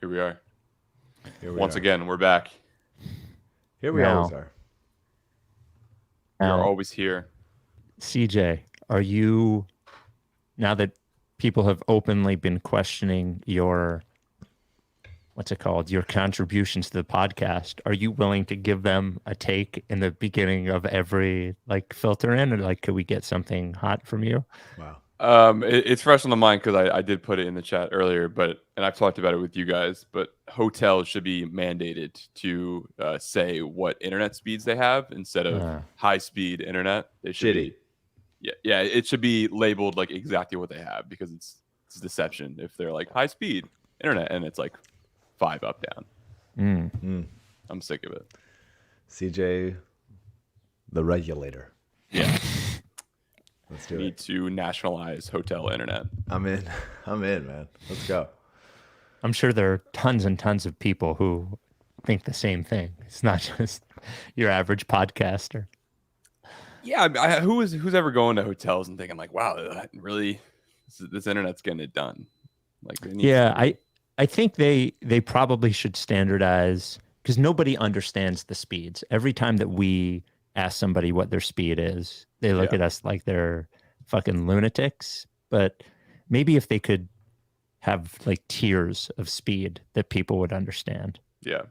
Here we are. Once again, we're back. Here we always are. We are always here. CJ, are you, now that people have openly been questioning your, what's it called, your contributions to the podcast, are you willing to give them a take in the beginning of every like filter in, or like, could we get something hot from you? Wow. It's fresh on the mind because I did put it in the chat earlier, and I've talked about it with you guys, but hotels should be mandated to say what internet speeds they have instead of high-speed internet. They should be, yeah, it should be labeled like exactly what they have, because it's deception if they're like high-speed internet and it's like 5 up down. I'm sick of it. CJ, the regulator. Yeah. Let's do Need to nationalize hotel internet. I'm in, man. Let's go. I'm sure there are tons and tons of people who think the same thing. It's not just your average podcaster. Yeah, who's ever going to hotels and thinking like, wow, really, this internet's getting it done? Like, I think they probably should standardize, because nobody understands the speeds. Every time that we ask somebody what their speed is, they look at us like they're fucking lunatics. But maybe if they could have like tiers of speed that people would understand. Yeah.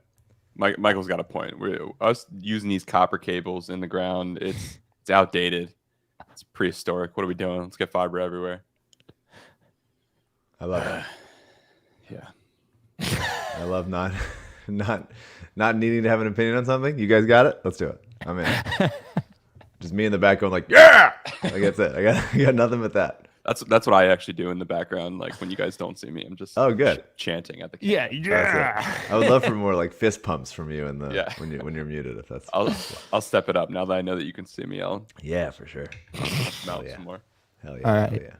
Michael's got a point. Us using these copper cables in the ground, it's outdated. It's prehistoric. What are we doing? Let's get fiber everywhere. I love it. Yeah. I love not needing to have an opinion on something. You guys got it? Let's do it. I'm in. Just me in the back going like, yeah! Like, that's it. I got nothing but that. That's what I actually do in the background. Like when you guys don't see me, I'm just chanting at the camera. Yeah. I would love for more like fist pumps from you in the when you're muted. If that's, I'll step it up now that I know that you can see me. For sure. Mouth some more. Hell yeah. All right. Hell yeah.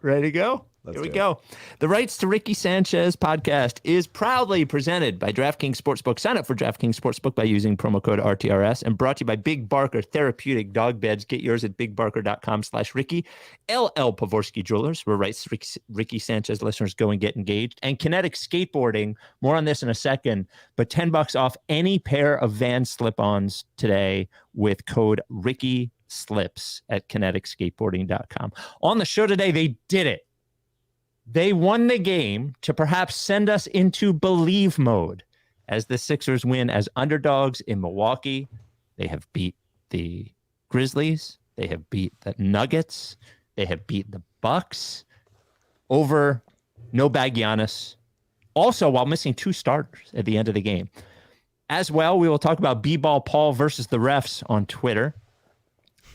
Ready to go? Here we go. The Rights to Ricky Sanchez podcast is proudly presented by DraftKings Sportsbook. Sign up for DraftKings Sportsbook by using promo code RTRS, and brought to you by Big Barker Therapeutic Dog Beds. Get yours at bigbarker.com/Ricky. LL Pavorsky Jewelers, where Rights to Ricky Sanchez listeners go and get engaged. And Kinetic Skateboarding. More on this in a second, but $10 off any pair of Van slip-ons today with code RICKYSLIPS at kineticskateboarding.com. On the show today, they did it. They won the game to perhaps send us into believe mode as the Sixers win as underdogs in Milwaukee. They have beat the Grizzlies. They have beat the Nuggets. They have beat the Bucks over no bag Giannis. Also, while missing 2 starters at the end of the game. As well, we will talk about B-Ball Paul versus the refs on Twitter.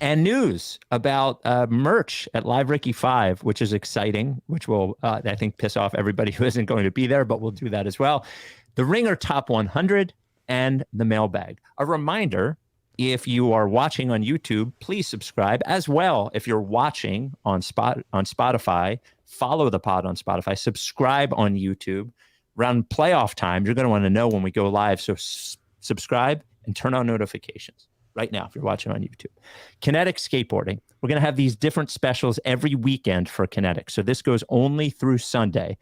And news about merch at Live Ricky 5, which is exciting, which will, I think, piss off everybody who isn't going to be there, but we'll do that as well. The Ringer Top 100 and the mailbag. A reminder, if you are watching on YouTube, please subscribe. As well, if you're watching on Spotify, follow the pod on Spotify, subscribe on YouTube. Around playoff time, you're going to want to know when we go live, so subscribe and turn on notifications. Right now, if you're watching on YouTube. Kinetic Skateboarding. We're going to have these different specials every weekend for Kinetic. So this goes only through Sunday.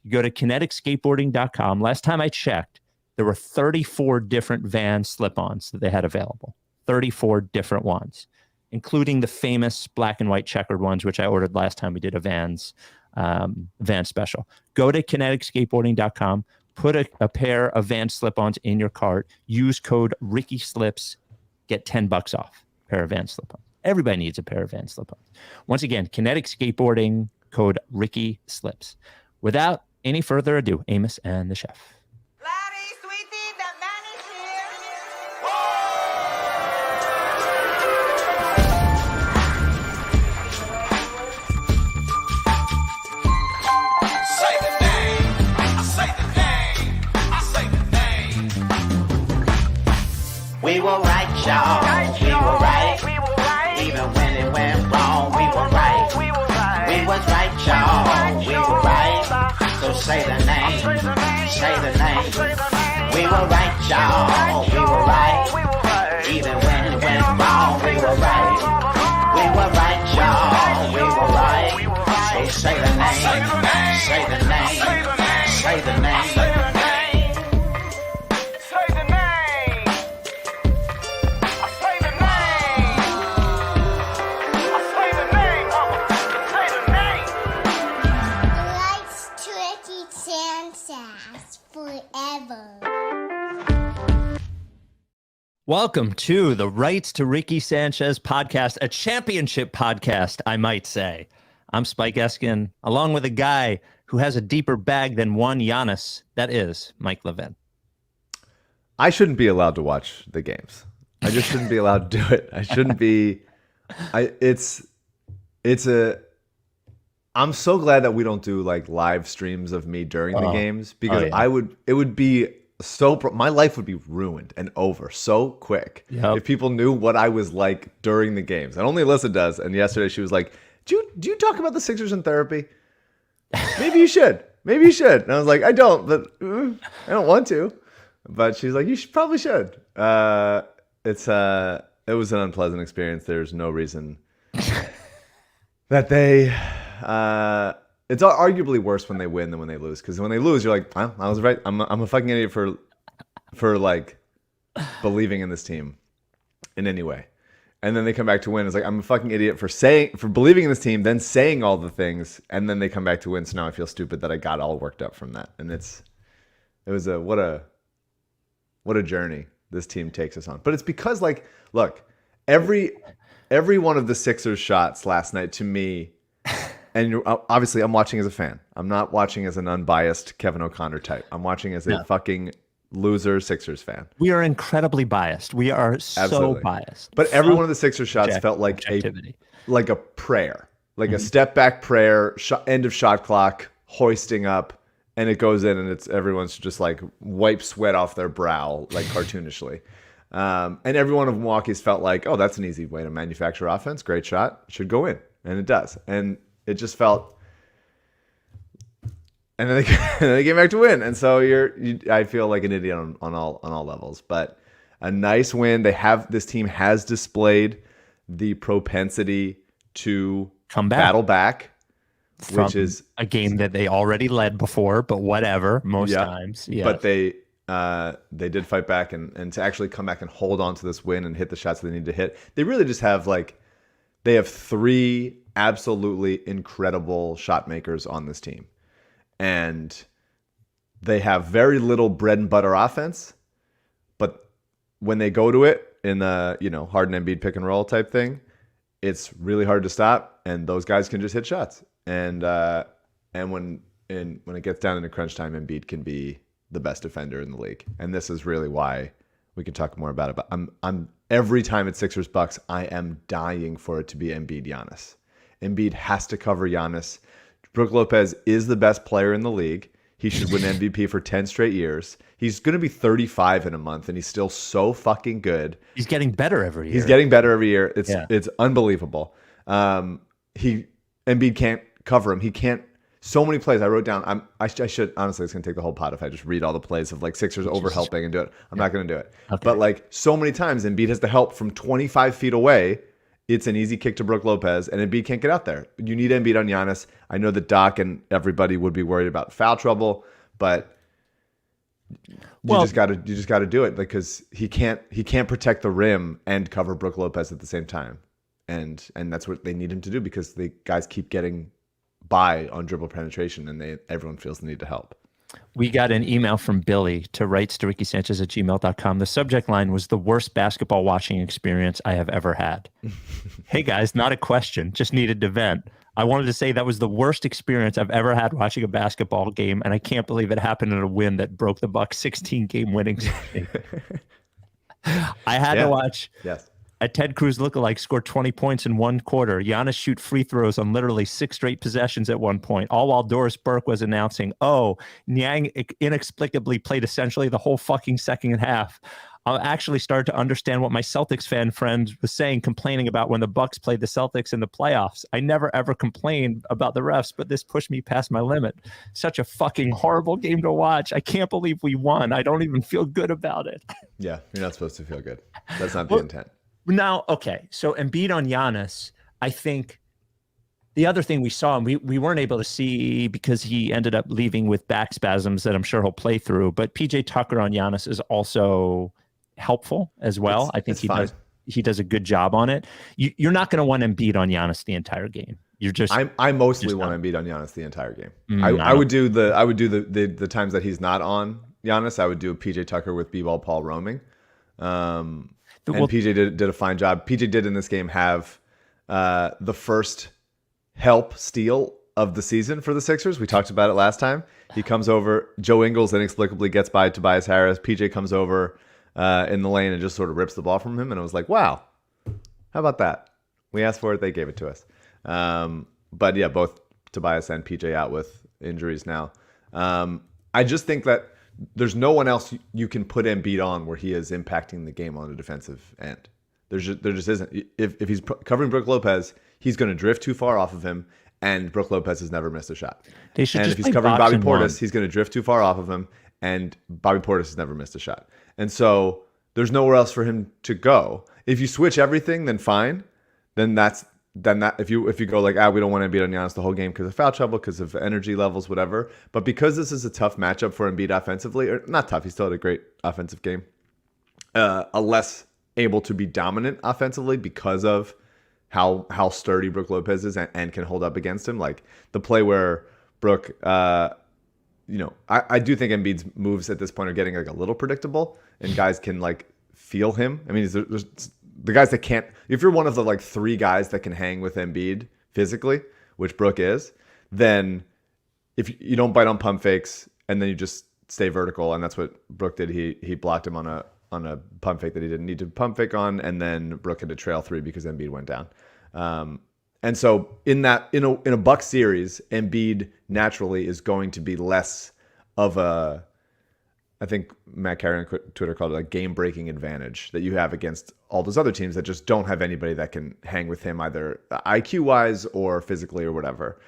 You go to kineticskateboarding.com. Last time I checked, there were 34 different Van slip-ons that they had available. 34 different ones, including the famous black and white checkered ones, which I ordered last time we did a Van special. Go to kineticskateboarding.com. Put a pair of Van slip-ons in your cart. Use code RICKYSLIPS. Get $10 off a pair of Van slip-ons. Everybody needs a pair of Van slip-ons. Once again, Kinetic Skateboarding, code RICKYSLIPS. Without any further ado, Amos and the chef. Larry, sweetie, the man is here. Say the name. I say the name. I say the name. We were right. Y'all. We were right. Even when it went wrong, we were right. We was right, y'all. We were right. So say the name. Say the name. We were right, y'all. We were right. Even when it went wrong, we were right. We were right, y'all. We were right. So say the name. Say the name. Say the name. Sanchez forever. Welcome to the Rights to Ricky Sanchez podcast, a championship podcast, I might say. I'm Spike Eskin, along with a guy who has a deeper bag than one Giannis. That is Mike Levin. I shouldn't be allowed to watch the games. I just shouldn't be allowed to do it. I shouldn't be. I'm so glad that we don't do like live streams of me during the games, because it would be my life would be ruined and over so quick if people knew what I was like during the games. And only Alyssa does. And yesterday she was like, do you talk about the Sixers in therapy? Maybe you should. Maybe you should. And I was like, I don't, but I don't want to. But she's like, probably should. It was an unpleasant experience. There's no reason that they. It's arguably worse when they win than when they lose. Because when they lose, you're like, well, I was right. I'm a fucking idiot for like believing in this team in any way. And then they come back to win. It's like, I'm a fucking idiot for believing in this team, then saying all the things, and then they come back to win. So now I feel stupid that I got all worked up from that. And what a journey this team takes us on. But it's because, like, look, every one of the Sixers shots last night to me, and obviously I'm watching as a fan. I'm not watching as an unbiased Kevin O'Connor type. I'm watching as a fucking loser Sixers fan. We are incredibly biased. We are so biased. But every one of the Sixers shots felt like a prayer, like a step back prayer, end of shot clock, hoisting up, and it goes in, and everyone's just like wipe sweat off their brow, like cartoonishly. And every one of Milwaukee's felt like, oh, that's an easy way to manufacture offense. Great shot, should go in, and it does. And it just felt. And then they came back to win, and so I feel like an idiot on all levels. But a nice win. This team has displayed the propensity to battle back, which is a game that they already led before. But whatever, most times, yeah. But they did fight back, and to actually come back and hold on to this win and hit the shots they need to hit. They really just have they have three absolutely incredible shot makers on this team. And they have very little bread and butter offense, but when they go to it in the Harden Embiid pick and roll type thing, it's really hard to stop, and those guys can just hit shots. And when it gets down into crunch time, Embiid can be the best defender in the league. And this is really why we can talk more about it. But I'm every time it's Sixers Bucks, I am dying for it to be Embiid Giannis. Embiid has to cover Giannis. Brook Lopez is the best player in the league. He should win MVP for 10 straight years. He's going to be 35 in a month, and he's still so fucking good. He's getting better every year. He's getting better every year. It's unbelievable. Embiid can't cover him. He can't. So many plays I wrote down. I should honestly. It's going to take the whole pot if I just read all the plays of like Sixers overhelping and do it. I'm not going to do it. Okay. But like so many times, Embiid has to help from 25 feet away. It's an easy kick to Brook Lopez, and Embiid can't get out there. You need Embiid on Giannis. I know that Doc and everybody would be worried about foul trouble, but you just got to do it because he can't protect the rim and cover Brook Lopez at the same time, and that's what they need him to do because the guys keep getting by on dribble penetration, and everyone feels the need to help. We got an email from Billy to rightstoRickySanchez@gmail.com. The subject line was the worst basketball watching experience I have ever had. Hey guys, not a question, just needed to vent. I wanted to say that was the worst experience I've ever had watching a basketball game, and I can't believe it happened in a win that broke the Bucks' 16-game winning streak. I had to watch a Ted Cruz lookalike score 20 points in one quarter. Giannis shoot free throws on literally 6 straight possessions at one point, all while Doris Burke was announcing, Niang inexplicably played essentially the whole fucking second half. I actually started to understand what my Celtics fan friend was saying, complaining about when the Bucks played the Celtics in the playoffs. I never ever complained about the refs, but this pushed me past my limit. Such a fucking horrible game to watch. I can't believe we won. I don't even feel good about it. Yeah, you're not supposed to feel good. That's not the intent. Now, okay, so Embiid on Giannis, I think the other thing we saw, and we weren't able to see because he ended up leaving with back spasms that I'm sure he'll play through, but PJ Tucker on Giannis is also helpful as well. I think he does a good job on it. You're not going to want Embiid on Giannis the entire game. I mostly want Embiid on Giannis the entire game. I would do the times that he's not on Giannis. I would do PJ Tucker with B-ball Paul roaming. And PJ did a fine job. PJ did in this game have the first help steal of the season for the Sixers. We talked about it last time. He comes over. Joe Ingles inexplicably gets by Tobias Harris. PJ comes over in the lane and just sort of rips the ball from him. And it was like, wow, how about that? We asked for it. They gave it to us. But yeah, both Tobias and PJ out with injuries now. I just think that there's no one else you can put Embiid on where he is impacting the game on the defensive end. There just isn't. If he's covering Brook Lopez, he's going to drift too far off of him, and Brook Lopez has never missed a shot. And if he's covering Bobby Portis, he's going to drift too far off of him, and Bobby Portis has never missed a shot. And so there's nowhere else for him to go. If you switch everything, then fine. Then if you go like, we don't want Embiid on Giannis the whole game because of foul trouble, because of energy levels, whatever. But because this is a tough matchup for Embiid offensively, or not tough, he still had a great offensive game. A less able to be dominant offensively because of how sturdy Brook Lopez is and can hold up against him. Like the play where Brook, I do think Embiid's moves at this point are getting like a little predictable, and guys can like feel him. I mean, there's the guys that can't. If you're one of the like 3 guys that can hang with Embiid physically, which Brook is, then if you don't bite on pump fakes and then you just stay vertical, and that's what Brook did. He blocked him on a pump fake that he didn't need to pump fake on, and then Brook had to trail 3 because Embiid went down. And so in a Bucks series, Embiid naturally is going to be less of a, I think Matt Carey on Twitter called it a game-breaking advantage that you have against all those other teams that just don't have anybody that can hang with him either IQ-wise or physically or whatever.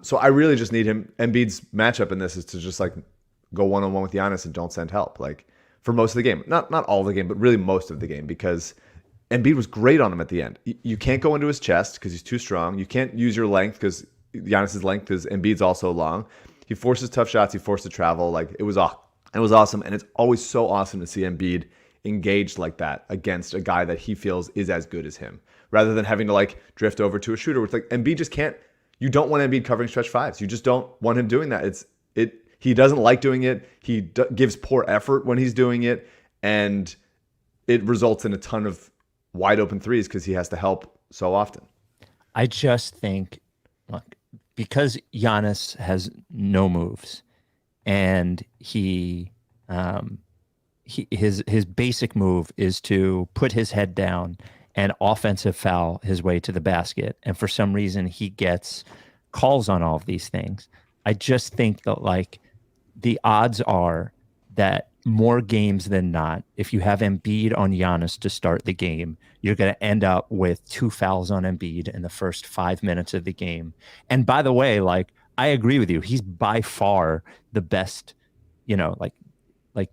So I really just need him. Embiid's matchup in this is to just like go one-on-one with Giannis and don't send help. Like for most of the game, not all of the game, but really most of the game, because Embiid was great on him at the end. You can't go into his chest because he's too strong. You can't use your length because Giannis's length is Embiid's also long. He forces tough shots. He forced to travel. Like it was awesome. And it's always so awesome to see Embiid engaged like that against a guy that he feels is as good as him, rather than having to like drift over to a shooter. It's like Embiid just can't. You don't want Embiid covering stretch 5s. You just don't want him doing that. He doesn't like doing it. He gives poor effort when he's doing it, and it results in a ton of wide open 3s because he has to help so often. I just think, look, because Giannis has no moves, and his basic move is to put his head down and offensive foul his way to the basket, and for some reason he gets calls on all of these things. I just think that like the odds are that more games than not, if you have Embiid on Giannis to start the game, you're going to end up with 2 fouls on Embiid in the first 5 minutes of the game. And by the way, like I agree with you, he's by far the best, like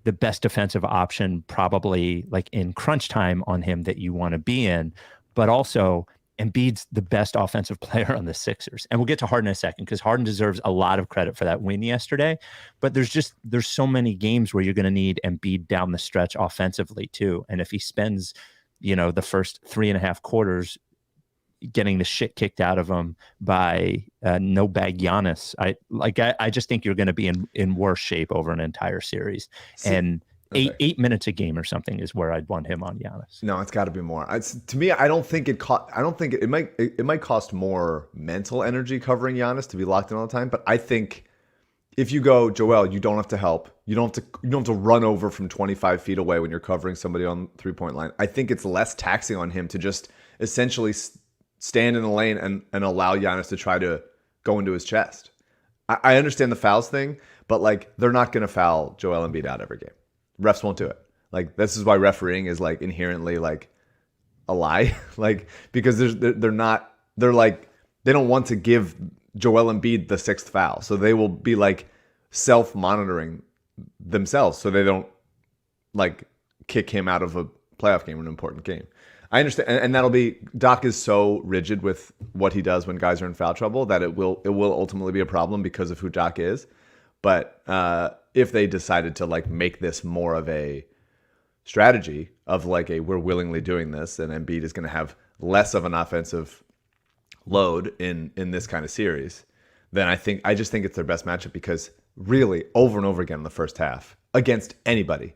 the best defensive option probably like in crunch time on him that you want to be in. But also Embiid's the best offensive player on the Sixers. And we'll get to Harden in a second because Harden deserves a lot of credit for that win yesterday. But there's so many games where you're going to need Embiid down the stretch offensively too. And if he spends, the first 3.5 quarters getting the shit kicked out of him by no bag Giannis, I just think you're going to be in worse shape over an entire series. And eight minutes a game or something is where I'd want him on Giannis. No, it's got to be more. To me, I don't think it might cost more mental energy covering Giannis to be locked in all the time. But I think if you go, Joel, you don't have to help. You don't have to run over from 25 feet away when you're covering somebody on 3-point line. I think it's less taxing on him to just essentially stand in the lane and allow Giannis to try to go into his chest. I understand the fouls thing, but like they're not going to foul Joel Embiid out every game. Refs won't do it. Like this is why refereeing is like inherently like a lie, like because they don't want to give Joel Embiid the 6th foul, so they will be like self-monitoring themselves so they don't like kick him out of a playoff game or an important game. I understand, and that'll be Doc is so rigid with what he does when guys are in foul trouble that it will ultimately be a problem because of who Doc is. But if they decided to like make this more of a strategy of like we're willingly doing this, and Embiid is going to have less of an offensive load in this kind of series, then I just think it's their best matchup because really over and over again in the first half against anybody,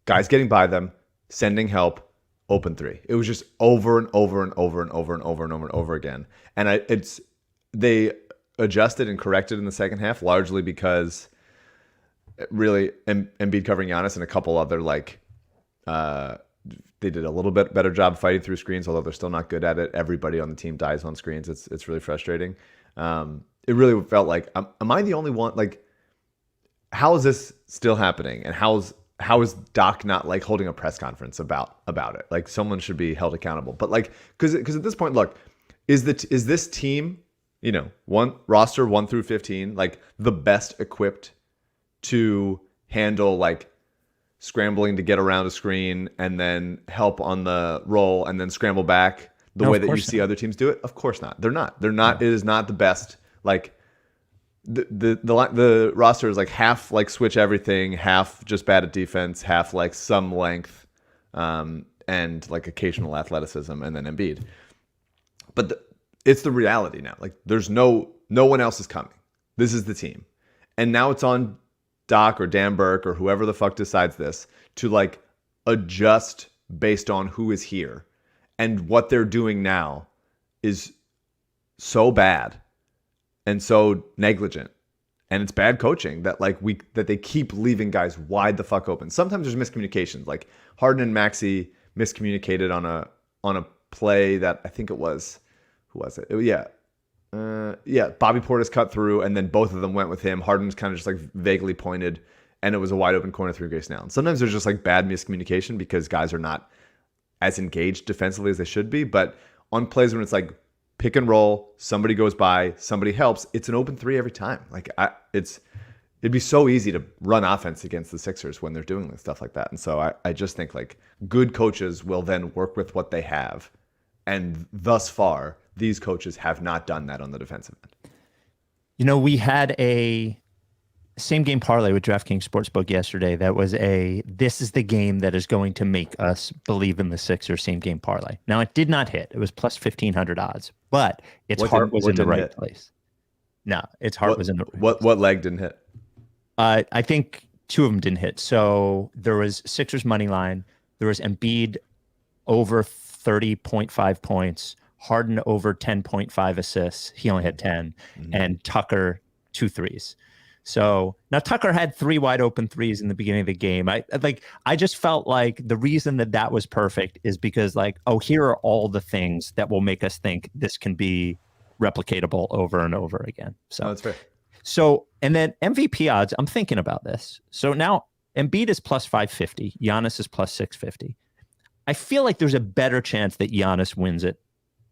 guys getting by them, sending help, open three. It was just over and over and over and over and over and over and over again. And they adjusted and corrected in the second half largely because really Embiid covering Giannis and a couple other they did a little bit better job fighting through screens, although they're still not good at it. Everybody on the team dies on screens. It's really frustrating. It really felt like, am I the only one? Like, how is this still happening? And how is Doc not like holding a press conference about it? Like, someone should be held accountable. But like, because at this point, look, is this team, one roster 1 through 15, like the best equipped to handle like scrambling to get around a screen and then help on the roll and then scramble back the way that you see other teams do it? Of course not. They're not. No. It is not the best. Like the roster is like half like switch everything, half just bad at defense, half like some length, and like occasional athleticism, and then Embiid. But it's the reality now. Like there's no one else is coming. This is the team, and now it's on Doc or Dan Burke or whoever the fuck decides this to like adjust based on who is here. And what they're doing now is so bad and so negligent. And it's bad coaching that that they keep leaving guys wide the fuck open. Sometimes there's miscommunications. Like Harden and Maxey miscommunicated on a play that I think it was, who was it? Bobby Portis cut through, and then both of them went with him. Harden's kind of just like vaguely pointed, and it was a wide open corner through Grayson Allen. Sometimes there's just like bad miscommunication because guys are not as engaged defensively as they should be. But on plays when it's like pick and roll, somebody goes by, somebody helps, it's an open three every time. Like it'd be so easy to run offense against the Sixers when they're doing stuff like that. And so I just think like good coaches will then work with what they have. And thus far, these coaches have not done that on the defensive end. We had a same game parlay with DraftKings Sportsbook yesterday. That was this is the game that is going to make us believe in the Sixers same game parlay. Now it did not hit. It was plus 1,500 odds, but its heart was in the right place. No, its heart was in the right place. What leg didn't hit? I think 2 of them didn't hit. So there was Sixers money line. There was Embiid over 30.5 points. Harden over 10.5 assists. He only had 10. Mm-hmm. And Tucker 2 threes. So now Tucker had 3 wide open threes in the beginning of the game. I just felt like the reason that was perfect is because here are all the things that will make us think this can be replicatable over and over again. So that's fair. So, and then MVP odds, I'm thinking about this. So now Embiid is plus 550. Giannis is plus 650. I feel like there's a better chance that Giannis wins it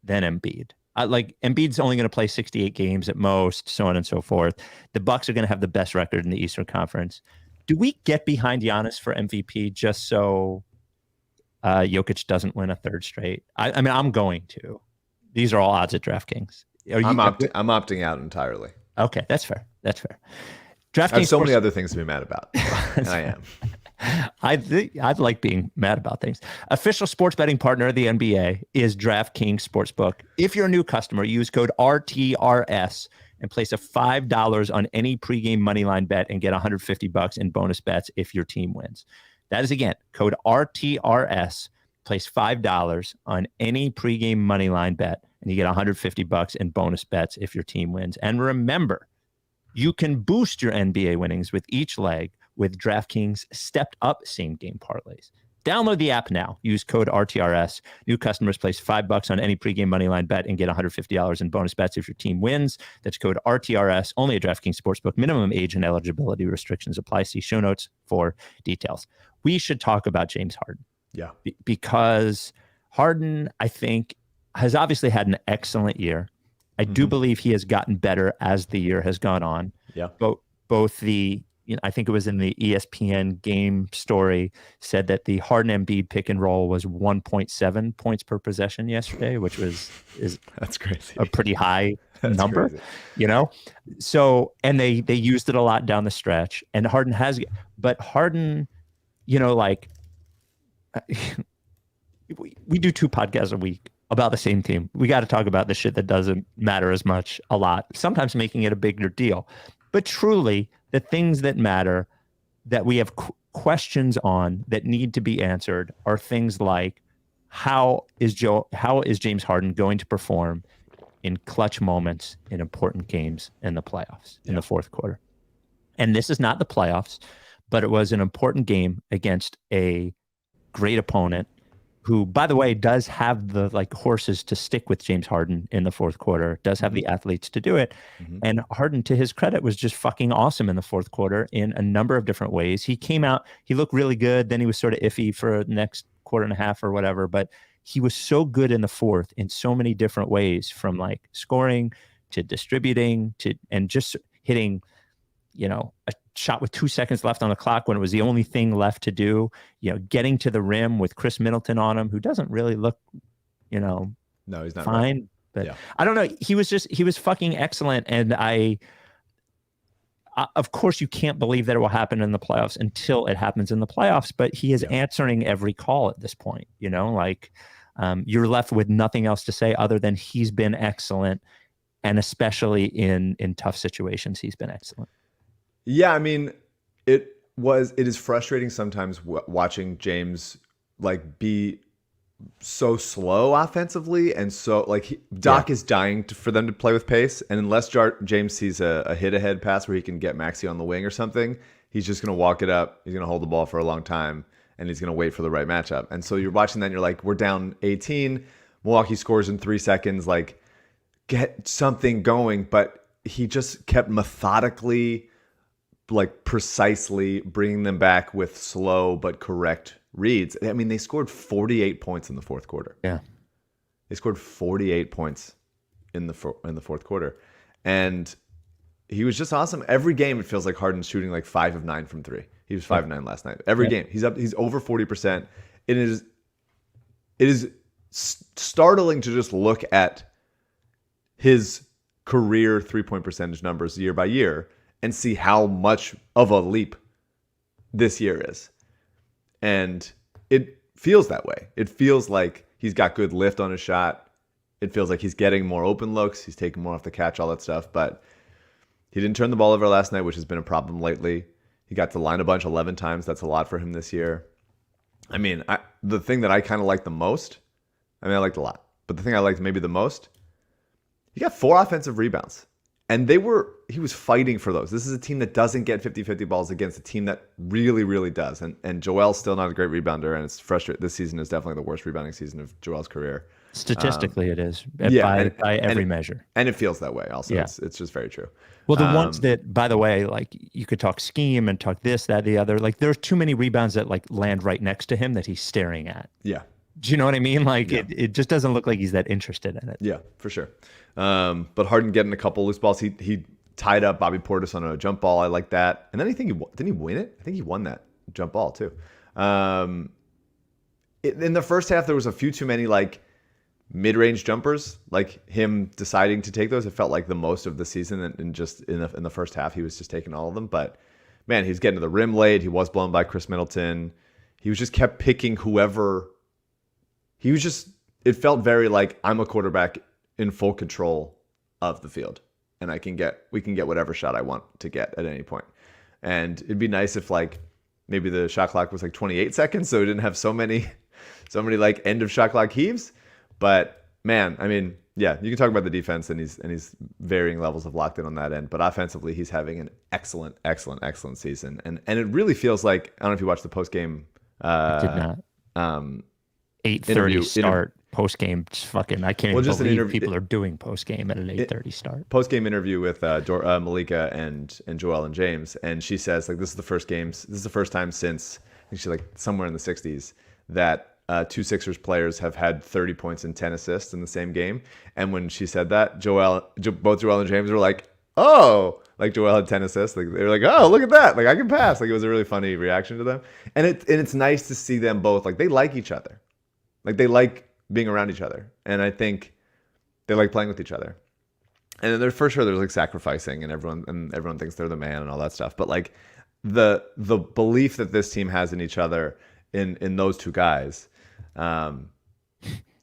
than Embiid. Embiid's only going to play 68 games at most, so on and so forth. The Bucks are going to have the best record in the Eastern Conference. Do we get behind Giannis for MVP just so Jokic doesn't win a third straight? I mean, I'm going to. These are all odds at DraftKings. I'm opting out entirely. Okay, that's fair. DraftKings. I have so many other things to be mad about. And I am. I'd like being mad about things. Official sports betting partner of the NBA is DraftKings Sportsbook. If you're a new customer, use code RTRS and place a $5 on any pregame moneyline bet and get $150 in bonus bets if your team wins. That is, again, code RTRS. Place $5 on any pregame moneyline bet and you get $150 in bonus bets if your team wins. And remember, you can boost your NBA winnings with each leg with DraftKings stepped up same game parlays. Download the app now. Use code RTRS. New customers place $5 on any pregame moneyline bet and get $150 in bonus bets if your team wins. That's code RTRS. Only at DraftKings Sportsbook. Minimum age and eligibility restrictions apply. See show notes for details. We should talk about James Harden. Yeah. Because Harden, I think, has obviously had an excellent year. I do believe he has gotten better as the year has gone on. Yeah. Both the, I think it was in the ESPN game story, said that the Harden Embiid pick and roll was 1.7 points per possession yesterday, which is that's crazy, a pretty high number, crazy. So, and they used it a lot down the stretch, and Harden has, but Harden, we do 2 podcasts a week. about the same team. We got to talk about the shit that doesn't matter as much a lot, sometimes making it a bigger deal. But truly, the things that matter that we have questions on that need to be answered are things like how is James Harden going to perform in clutch moments in important games in the playoffs in the fourth quarter. And this is not the playoffs, but it was an important game against a great opponent who, by the way, does have the horses to stick with James Harden in the fourth quarter, does have the athletes to do it. And Harden, to his credit, was just fucking awesome in the fourth quarter in a number of different ways. He came out, he looked really good. Then he was sort of iffy for the next quarter and a half or whatever, but he was so good in the fourth in so many different ways, from scoring to distributing and just hitting, a shot with 2 seconds left on the clock when it was the only thing left to do, getting to the rim with Chris Middleton on him, who doesn't really look, no, he's not fine, right. But I don't know. He was fucking excellent. And of course, you can't believe that it will happen in the playoffs until it happens in the playoffs, but he is answering every call at this point, you're left with nothing else to say other than he's been excellent. And especially in tough situations, he's been excellent. Yeah, I mean, it is frustrating sometimes watching James be so slow offensively, and so Doc is dying for them to play with pace, and unless James sees a hit ahead pass where he can get Maxey on the wing or something, he's just going to walk it up. He's going to hold the ball for a long time, and he's going to wait for the right matchup. And so you're watching that, and you're like, we're down 18, Milwaukee scores in 3 seconds, get something going, but he just kept methodically, precisely bringing them back with slow but correct reads. I mean, they scored 48 points in the fourth quarter. Yeah, they scored 48 points in the fourth quarter, and he was just awesome. Every game, it feels like Harden's shooting 5 of 9 from 3. He was 5 of 9 last night. Every game, he's over 40%. It is startling to just look at his career 3-point percentage numbers year by year and see how much of a leap this year is. And it feels that way. It feels like he's got good lift on his shot. It feels like he's getting more open looks. He's taking more off the catch, all that stuff. But he didn't turn the ball over last night, which has been a problem lately. He got to line a bunch 11 times. That's a lot for him this year. I mean, the thing that I kind of like the most, I liked a lot, but the thing I liked maybe the most, he got 4 offensive rebounds. And he was fighting for those. This is a team that doesn't get 50-50 balls against a team that really, really does. And Joel's still not a great rebounder, and it's frustrating. This season is definitely the worst rebounding season of Joel's career. Statistically, it is by every measure. And it feels that way also. Yeah. It's just very true. Well, the ones that, by the way, you could talk scheme and talk this, that, the other. There's too many rebounds that land right next to him that he's staring at. Yeah. Do you know what I mean? It just doesn't look like he's that interested in it. Yeah, for sure. But Harden getting a couple loose balls. He tied up Bobby Portis on a jump ball. I like that. And then didn't he win it? I think he won that jump ball too. In the first half, there was a few too many mid-range jumpers. Him deciding to take those, it felt like the most of the season. And just in the first half, he was just taking all of them. But man, he's getting to the rim late. He was blown by Chris Middleton. He was just kept picking whoever. It felt very I'm a quarterback in full control of the field, and we can get whatever shot I want to get at any point. And it'd be nice if maybe the shot clock was 28 seconds, so we didn't have so many end of shot clock heaves. But man, I mean, yeah, you can talk about the defense, and he's varying levels of locked in on that end. But offensively, he's having an excellent season, and it really feels like, I don't know if you watched the post game. I did not. 8:30 start. Post game, fucking, I can't even believe people are doing post game at an 8:30 start. Post game interview with Malika and Joel and James, and she says this is the first time since, I think she's somewhere in the 60s, that 2 Sixers players have had 30 points and 10 assists in the same game. And when she said that, both Joel and James were like, oh, Joel had 10 assists. They were like, oh, look at that, I can pass. It was a really funny reaction to them, and it's nice to see them both they like each other, they like being around each other, and I think they like playing with each other. And then for sure there's sacrificing, and everyone thinks they're the man and all that stuff. But the belief that this team has in each other, in those two guys,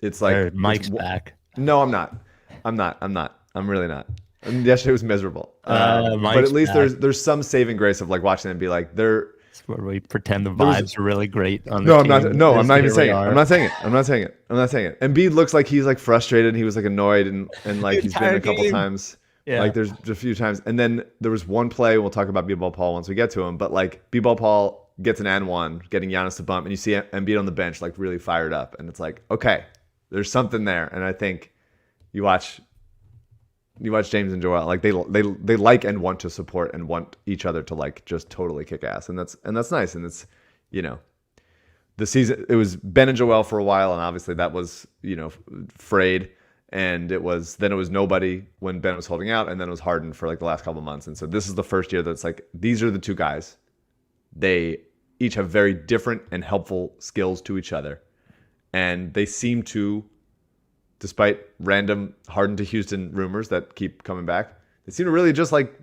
It's like Mike's back. No, I'm not. I'm really not. And yesterday was miserable. But at least there's some saving grace of like watching them be like they're. Where we pretend the vibes are really great on the no, team. I'm not even saying it. I'm not saying it. Embiid looks like he's like frustrated. He was like annoyed and like he's been a couple times. Yeah. Like there's a few times. And then there was one play. We'll talk about B-Ball Paul once we get to him. But like B-Ball Paul gets an and one, getting Giannis to bump, and you see Embiid on the bench like really fired up. And it's like, okay, there's something there. And I think you watch James and Joel, like they like and want to support and want each other to like just totally kick ass, and that's nice. And it's, you know, the season, it was Ben and Joel for a while, and obviously that was, you know, frayed, and it was nobody when Ben was holding out, and then it was Harden for like the last couple of months. And so this is the first year that's like these are the two guys. They each have very different and helpful skills to each other, and they seem to, despite random Harden to Houston rumors that keep coming back, they seem to really just like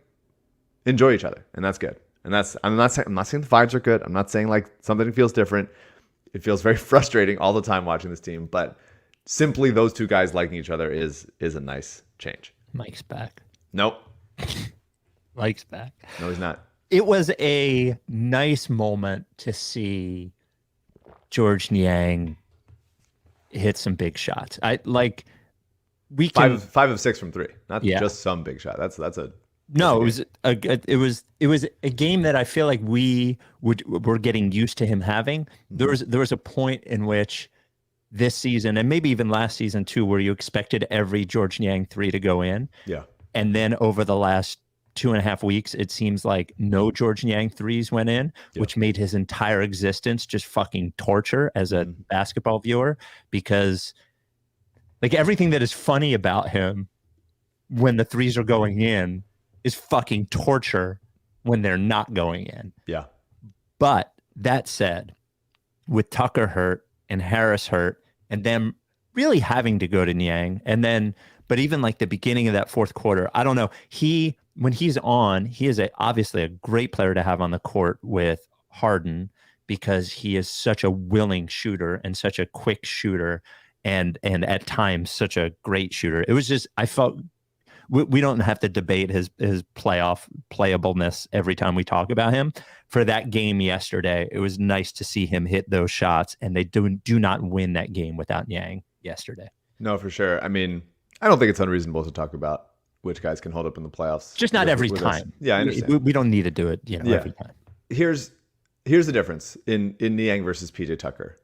enjoy each other, and that's good. And I'm not saying the vibes are good. I'm not saying like something feels different. It feels very frustrating all the time watching this team, but simply those two guys liking each other is a nice change. Mike's back. Nope. Mike's back. No, he's not. It was a nice moment to see George Niang hit some big shots. We can 5 of 6 from 3, not just some big shot. That's a no. It was a game that I feel like we're getting used to him having. There was a point in which this season, and maybe even last season too, where you expected every George Niang 3 to go in. Yeah. And then over the last 2.5 weeks, it seems like no George Niang 3s went in, which made his entire existence just fucking torture as a basketball viewer, because like everything that is funny about him when the 3s are going in is fucking torture when they're not going in. Yeah. But that said, with Tucker hurt and Harris hurt and them really having to go to Niang, and then, but even like the beginning of that fourth quarter, I don't know, when he's on, he is obviously a great player to have on the court with Harden, because he is such a willing shooter and such a quick shooter, and at times such a great shooter. It was just, I felt we don't have to debate his playoff playableness every time we talk about him. For that game yesterday, it was nice to see him hit those shots, and they do not win that game without Niang yesterday. No, for sure. I mean, I don't think it's unreasonable to talk about which guys can hold up in the playoffs. Just not every time. Us. Yeah, I understand. We don't need to do it, every time. Here's the difference in Niang versus PJ Tucker.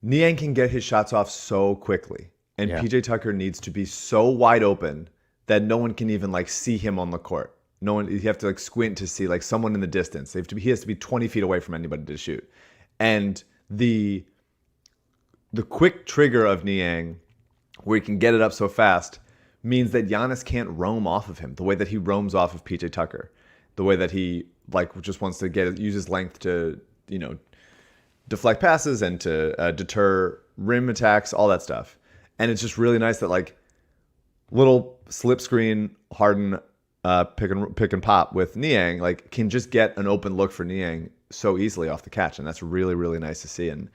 Niang can get his shots off so quickly, and PJ Tucker needs to be so wide open that no one can even like see him on the court. No one, you have to like squint to see like someone in the distance. He has to be 20 feet away from anybody to shoot. And the quick trigger of Niang, where he can get it up so fast, means that Giannis can't roam off of him the way that he roams off of PJ Tucker, the way that he like just wants to use his length to, you know, deflect passes and to deter rim attacks, all that stuff. And it's just really nice that like little slip screen Harden pick and pop with Niang like can just get an open look for Niang so easily off the catch, and that's really, really nice to see. And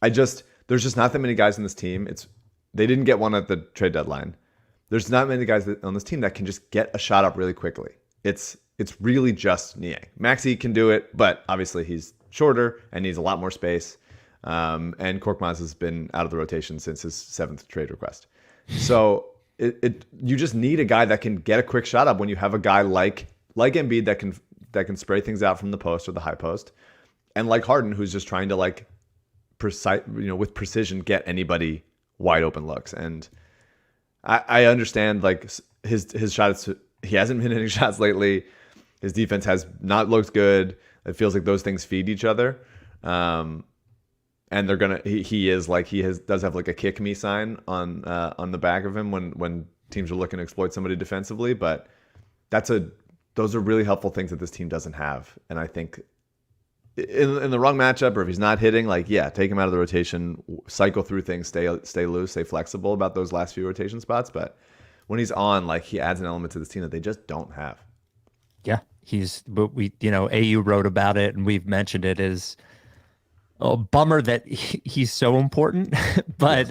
there's just not that many guys in this team. They didn't get one at the trade deadline. There's not many guys on this team that can just get a shot up really quickly. It's really just Niang. Maxey can do it, but obviously he's shorter and needs a lot more space. And Korkmaz has been out of the rotation since his 7th trade request. So you just need a guy that can get a quick shot up when you have a guy like Embiid that can spray things out from the post or the high post, and like Harden, who's just trying to like with precision get anybody wide open looks. And I understand like his shots. He hasn't been hitting shots lately. His defense has not looked good. It feels like those things feed each other. And they're gonna. He does have like a kick me sign on the back of him when teams are looking to exploit somebody defensively. But those are really helpful things that this team doesn't have. And I think in the wrong matchup, or if he's not hitting, take him out of the rotation, cycle through things, stay loose, stay flexible about those last few rotation spots. But when he's on, he adds an element to this team that they just don't have. Yeah, AU wrote about it, and we've mentioned it, is Oh, bummer that he's so important, but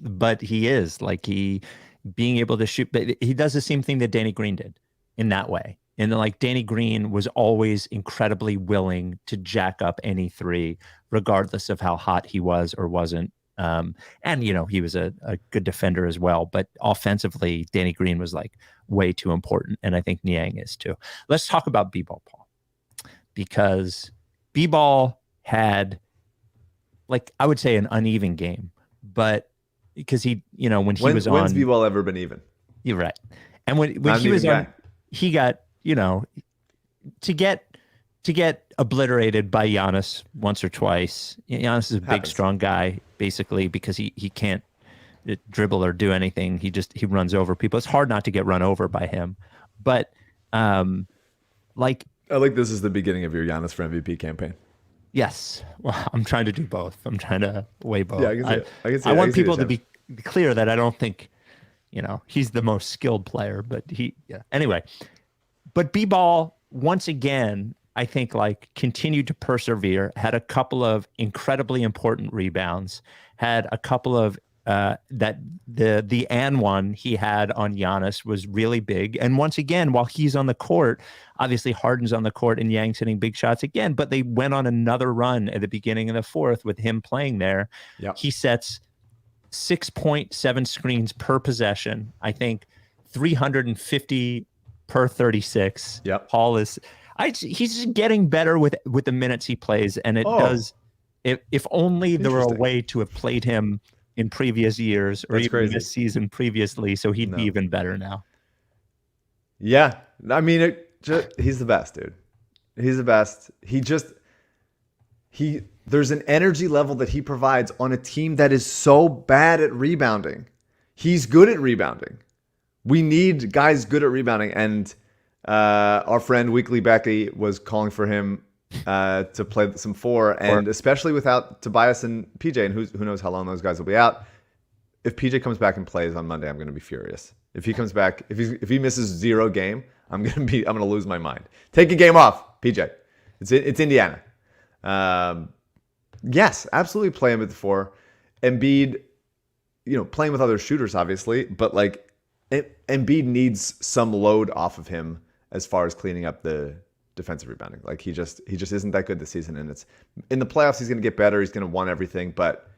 but he is like being able to shoot. But he does the same thing that Danny Green did in that way. And like Danny Green was always incredibly willing to jack up any three, regardless of how hot he was or wasn't. And, you know, he was a good defender as well. But offensively, Danny Green was like way too important. And I think Niang is too. Let's talk about B-Ball, Paul, because B-Ball had, like, I would say an uneven game. But because he, you know, when he was on. When's B-Ball ever been even? You're right. And when he was on, he got, you know, to get obliterated by Giannis once or twice. Giannis is a big, strong guy, basically, because he can't dribble or do anything. He runs over people. It's hard not to get run over by him. But like, I like this is the beginning of your Giannis for MVP campaign. Yes, well, I'm trying to do both. I'm trying to weigh both. Yeah, I want people to be clear that I don't think, you know, he's the most skilled player, but anyway. But B-Ball, once again, I think, like, continued to persevere, had a couple of incredibly important rebounds, had a couple of that the and one he had on Giannis was really big. And once again, while he's on the court, obviously Harden's on the court and Yang's hitting big shots again, but they went on another run at the beginning of the fourth with him playing there. Yep. He sets 6.7 screens per possession. I think 350 per 36. Yep. Paul is he's just getting better with the minutes he plays, and it does. If only there were a way to have played him in previous years or even this season previously, so he'd be even better now. Yeah, I mean, he's the best, dude. He's the best. There's an energy level that he provides on a team that is so bad at rebounding. He's good at rebounding. We need guys good at rebounding, and our friend Weekly Becky was calling for him to play some four, and especially without Tobias and PJ, and who knows how long those guys will be out. If PJ comes back and plays on Monday, I'm going to be furious. If he comes back, if he misses 0 game, I'm going to lose my mind. Take a game off, PJ. It's Indiana. Yes, absolutely play him at the 4. Embiid, you know, playing with other shooters, obviously, but like Embiid needs some load off of him as far as cleaning up the defensive rebounding. Like he just isn't that good this season, and it's in the playoffs he's going to get better. He's going to want everything, but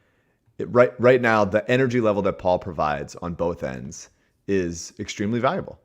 right now the energy level that Paul provides on both ends is extremely valuable.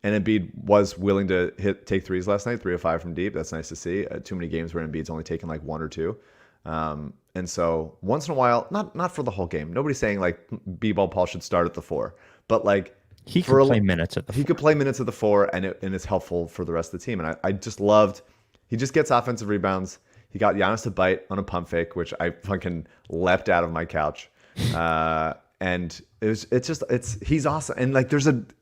And Embiid was willing to take threes last night, 3 of 5 from deep. That's nice to see. Too many games where Embiid's only taken like 1 or 2. And so once in a while, not for the whole game. Nobody's saying like B-Ball Paul should start at the 4, but like he could play minutes at the 4. He could play minutes at the 4, and it's helpful for the rest of the team. And I just loved, he just gets offensive rebounds. He got Giannis to bite on a pump fake, which I fucking leapt out of my couch. And he's awesome. And like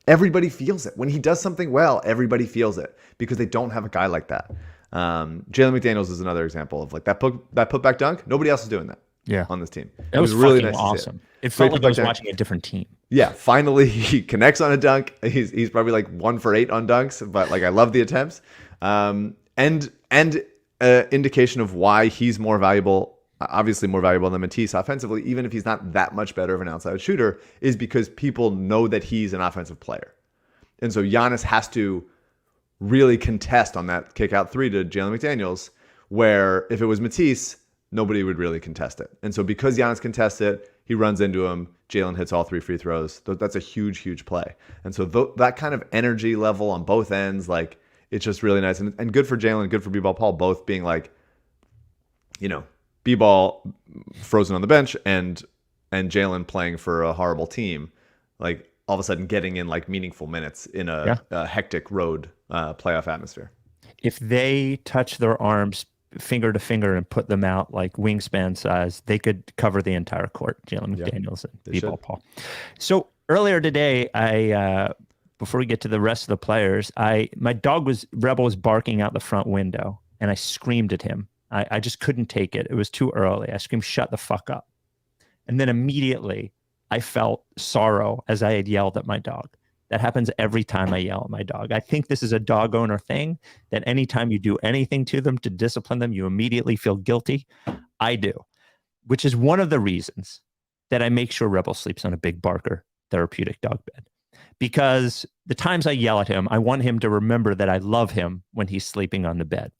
everybody feels it. When he does something well, everybody feels it because they don't have a guy like that. Jalen McDaniels is another example of like that putback dunk. Nobody else is doing that. Yeah, on this team. It was really nice awesome. It felt like I was watching a different team. Yeah, finally he connects on a dunk. He's probably like 1 for 8 on dunks, but like I love the attempts. And indication of why he's more valuable. Obviously more valuable than Matisse offensively, even if he's not that much better of an outside shooter, is because people know that he's an offensive player. And so Giannis has to really contest on that kick out 3 to Jalen McDaniels, where if it was Matisse, nobody would really contest it. And so because Giannis contests it, he runs into him, Jalen hits all 3 free throws. That's a huge, huge play. And so that kind of energy level on both ends, like it's just really nice. And good for Jalen, good for B-Ball Paul, both being like, you know, B-Ball frozen on the bench and Jalen playing for a horrible team, like all of a sudden getting in like meaningful minutes in a hectic road playoff atmosphere. If they touch their arms finger to finger and put them out like wingspan size, they could cover the entire court, Jalen McDaniels and B-Ball Paul. So earlier today, before we get to the rest of the players, my dog Rebel was barking out the front window and I screamed at him. I just couldn't take it. It was too early. I screamed, "Shut the fuck up." And then immediately I felt sorrow as I had yelled at my dog. That happens every time I yell at my dog. I think this is a dog owner thing, that anytime you do anything to them to discipline them, you immediately feel guilty. I do, which is one of the reasons that I make sure Rebel sleeps on a Big Barker therapeutic dog bed. Because the times I yell at him, I want him to remember that I love him when he's sleeping on the bed.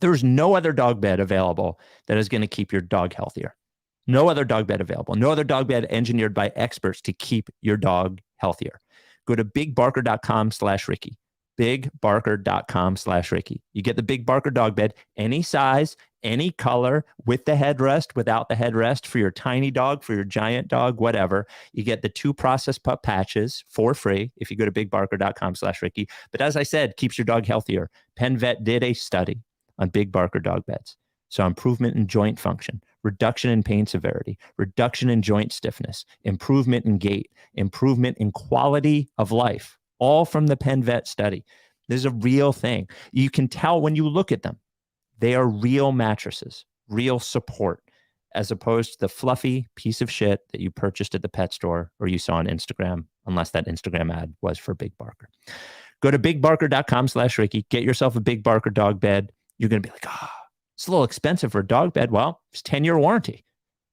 There's no other dog bed available that is going to keep your dog healthier. No other dog bed available. No other dog bed engineered by experts to keep your dog healthier. Go to bigbarker.com/Ricky. bigbarker.com/Ricky. You get the Big Barker dog bed, any size, any color, with the headrest, without the headrest, for your tiny dog, for your giant dog, whatever. You get the 2 processed pup patches for free if you go to bigbarker.com/Ricky. But as I said, keeps your dog healthier. Penn Vet did a study on Big Barker dog beds. So improvement in joint function, reduction in pain severity, reduction in joint stiffness, improvement in gait, improvement in quality of life, all from the Penn Vet study. This is a real thing. You can tell when you look at them. They are real mattresses, real support, as opposed to the fluffy piece of shit that you purchased at the pet store or you saw on Instagram, unless that Instagram ad was for Big Barker. Go to bigbarker.com/Ricky. Get yourself a Big Barker dog bed. You're going to be like, it's a little expensive for a dog bed. Well, it's 10-year warranty.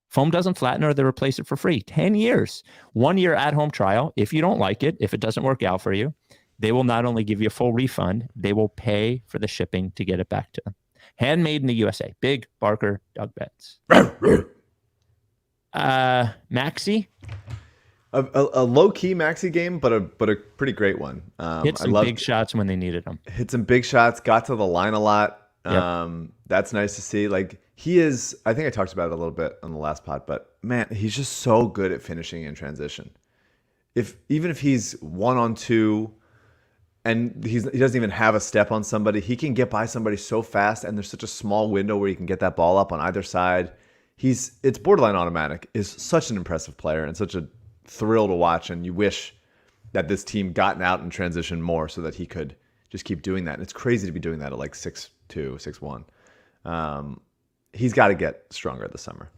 Foam doesn't flatten or they replace it for free. 10 years. 1 year at-home trial. If you don't like it, if it doesn't work out for you, they will not only give you a full refund, they will pay for the shipping to get it back to them. Handmade in the USA. Big Barker dog beds. Maxi? A low-key Maxi game, but a pretty great one. Hit some big shots when they needed them. Hit some big shots, got to the line a lot. Yep. That's nice to see. Like, he is, I think I talked about it a little bit on the last pod, but man, he's just so good at finishing in transition. Even if he's 1-on-2 and he doesn't even have a step on somebody, he can get by somebody so fast, and there's such a small window where you can get that ball up on either side. It's borderline automatic. Is such an impressive player and such a thrill to watch, and you wish that this team gotten out in transition more so that he could just keep doing that. And it's crazy to be doing that at like 6'2", 6'1". He's got to get stronger this summer.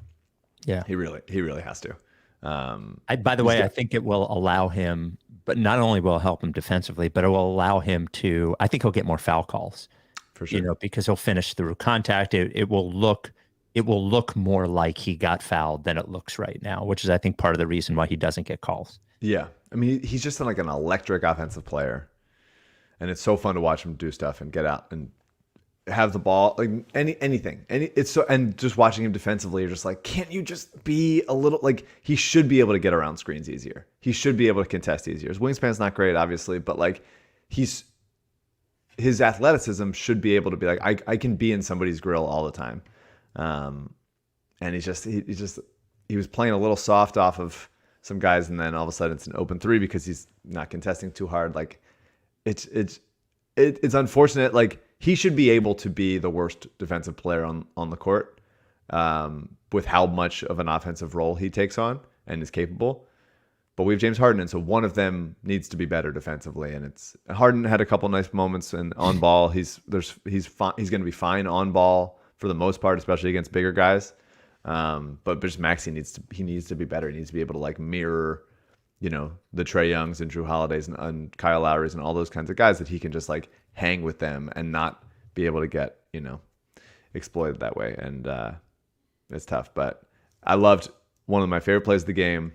Yeah, he really has to. By the way, I think it will allow him, but not only will it help him defensively, but it will allow him to, I think he'll get more foul calls. For sure. Because he'll finish through contact. It will look more like he got fouled than it looks right now, which is, I think, part of the reason why he doesn't get calls. Yeah. I mean, he's just like an electric offensive player. And it's so fun to watch him do stuff and get out and have the ball, like anything. And just watching him defensively, you're just like, can't you just be a little, like, he should be able to get around screens easier. He should be able to contest easier. His wingspan's not great, obviously, but like his athleticism should be able to be like, I can be in somebody's grill all the time. And he was playing a little soft off of some guys, and then all of a sudden it's an open 3 because he's not contesting too hard. Like, it's unfortunate. Like, he should be able to be the worst defensive player on the court, with how much of an offensive role he takes on and is capable. But we have James Harden, and so one of them needs to be better defensively. And Harden had a couple nice moments, and on ball he's going to be fine on ball for the most part, especially against bigger guys. But just Maxey needs to be better. He needs to be able to like mirror, the Trae Youngs and Drew Holidays and Kyle Lowry's and all those kinds of guys, that he can just like hang with them and not be able to get, exploited that way. And it's tough. But I loved one of my favorite plays of the game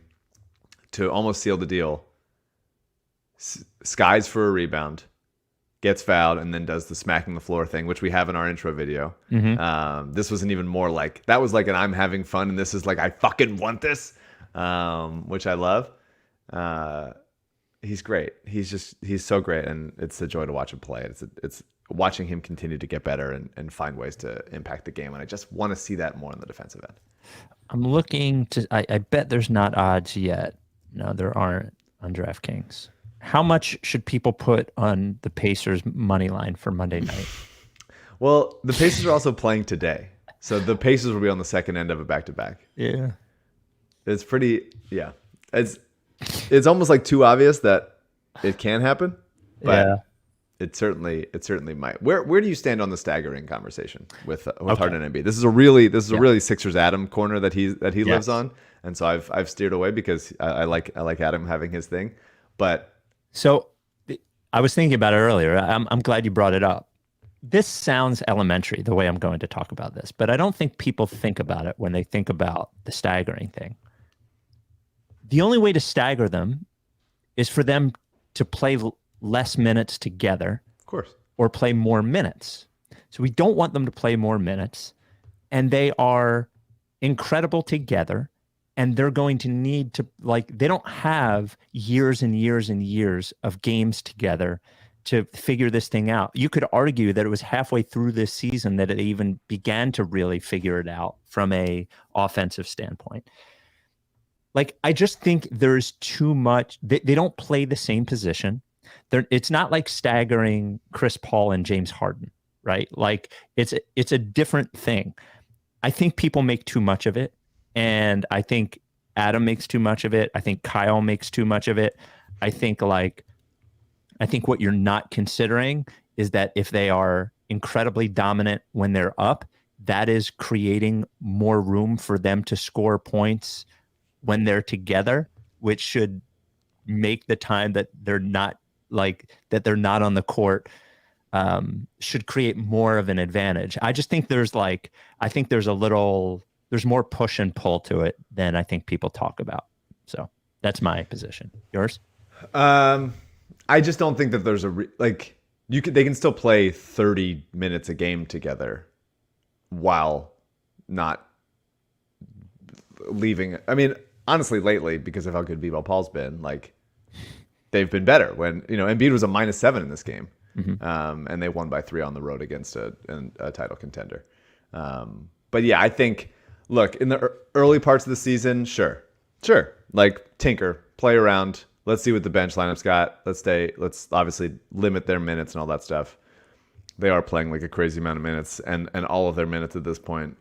to almost seal the deal. Skies for a rebound, gets fouled, and then does the smacking the floor thing, which we have in our intro video. Mm-hmm. This was an even more like, that was like an I'm having fun, and this is like I fucking want this, which I love. He's great. He's so great, and it's a joy to watch him play. It's watching him continue to get better and find ways to impact the game, and I just want to see that more on the defensive end. I'm looking to. I bet there's not odds yet. No, there aren't on DraftKings. How much should people put on the Pacers money line for Monday night? Well, the Pacers are also playing today, so the Pacers will be on the second end of a back-to-back. Yeah, it's pretty. Yeah, it's almost like too obvious that it can happen, but yeah. It certainly might. Where do you stand on the staggering conversation with Harden and Embiid? This is a really Sixers Adam corner that he lives on, and so I've steered away because I like Adam having his thing, but So I was thinking about it earlier. I'm glad you brought it up. This sounds elementary, the way I'm going to talk about this, but I don't think people think about it when they think about the staggering thing. The only way to stagger them is for them to play less minutes together, Of course. or play more minutes. So we don't want them to play more minutes, and they are incredible together, and they're going to need to, like, they don't have years and years and years of games together to figure this thing out. You could argue that it was halfway through this season that it even began to really figure it out from a offensive standpoint. Like, I just think there's too much. They don't play the same position. It's not like staggering Chris Paul and James Harden, right? Like, it's a different thing. I think people make too much of it, and I think Adam makes too much of it. I think Kyle makes too much of it. I think what you're not considering is that if they are incredibly dominant when they're up, that is creating more room for them to score points when they're together, which should make the time that they're not on the court should create more of an advantage. I just think there's more push and pull to it than I think people talk about. So that's my position. Yours? I just don't think that there's they can still play 30 minutes a game together while not leaving. I mean, honestly, lately, because of how good B-Ball Paul's been, like, they've been better. When, Embiid was a -7 in this game, and they won by 3 on the road against a title contender. But yeah, I think, look, in the early parts of the season, sure, like, tinker, play around. Let's see what the bench lineup's got. Let's obviously limit their minutes and all that stuff. They are playing like a crazy amount of minutes, and all of their minutes at this point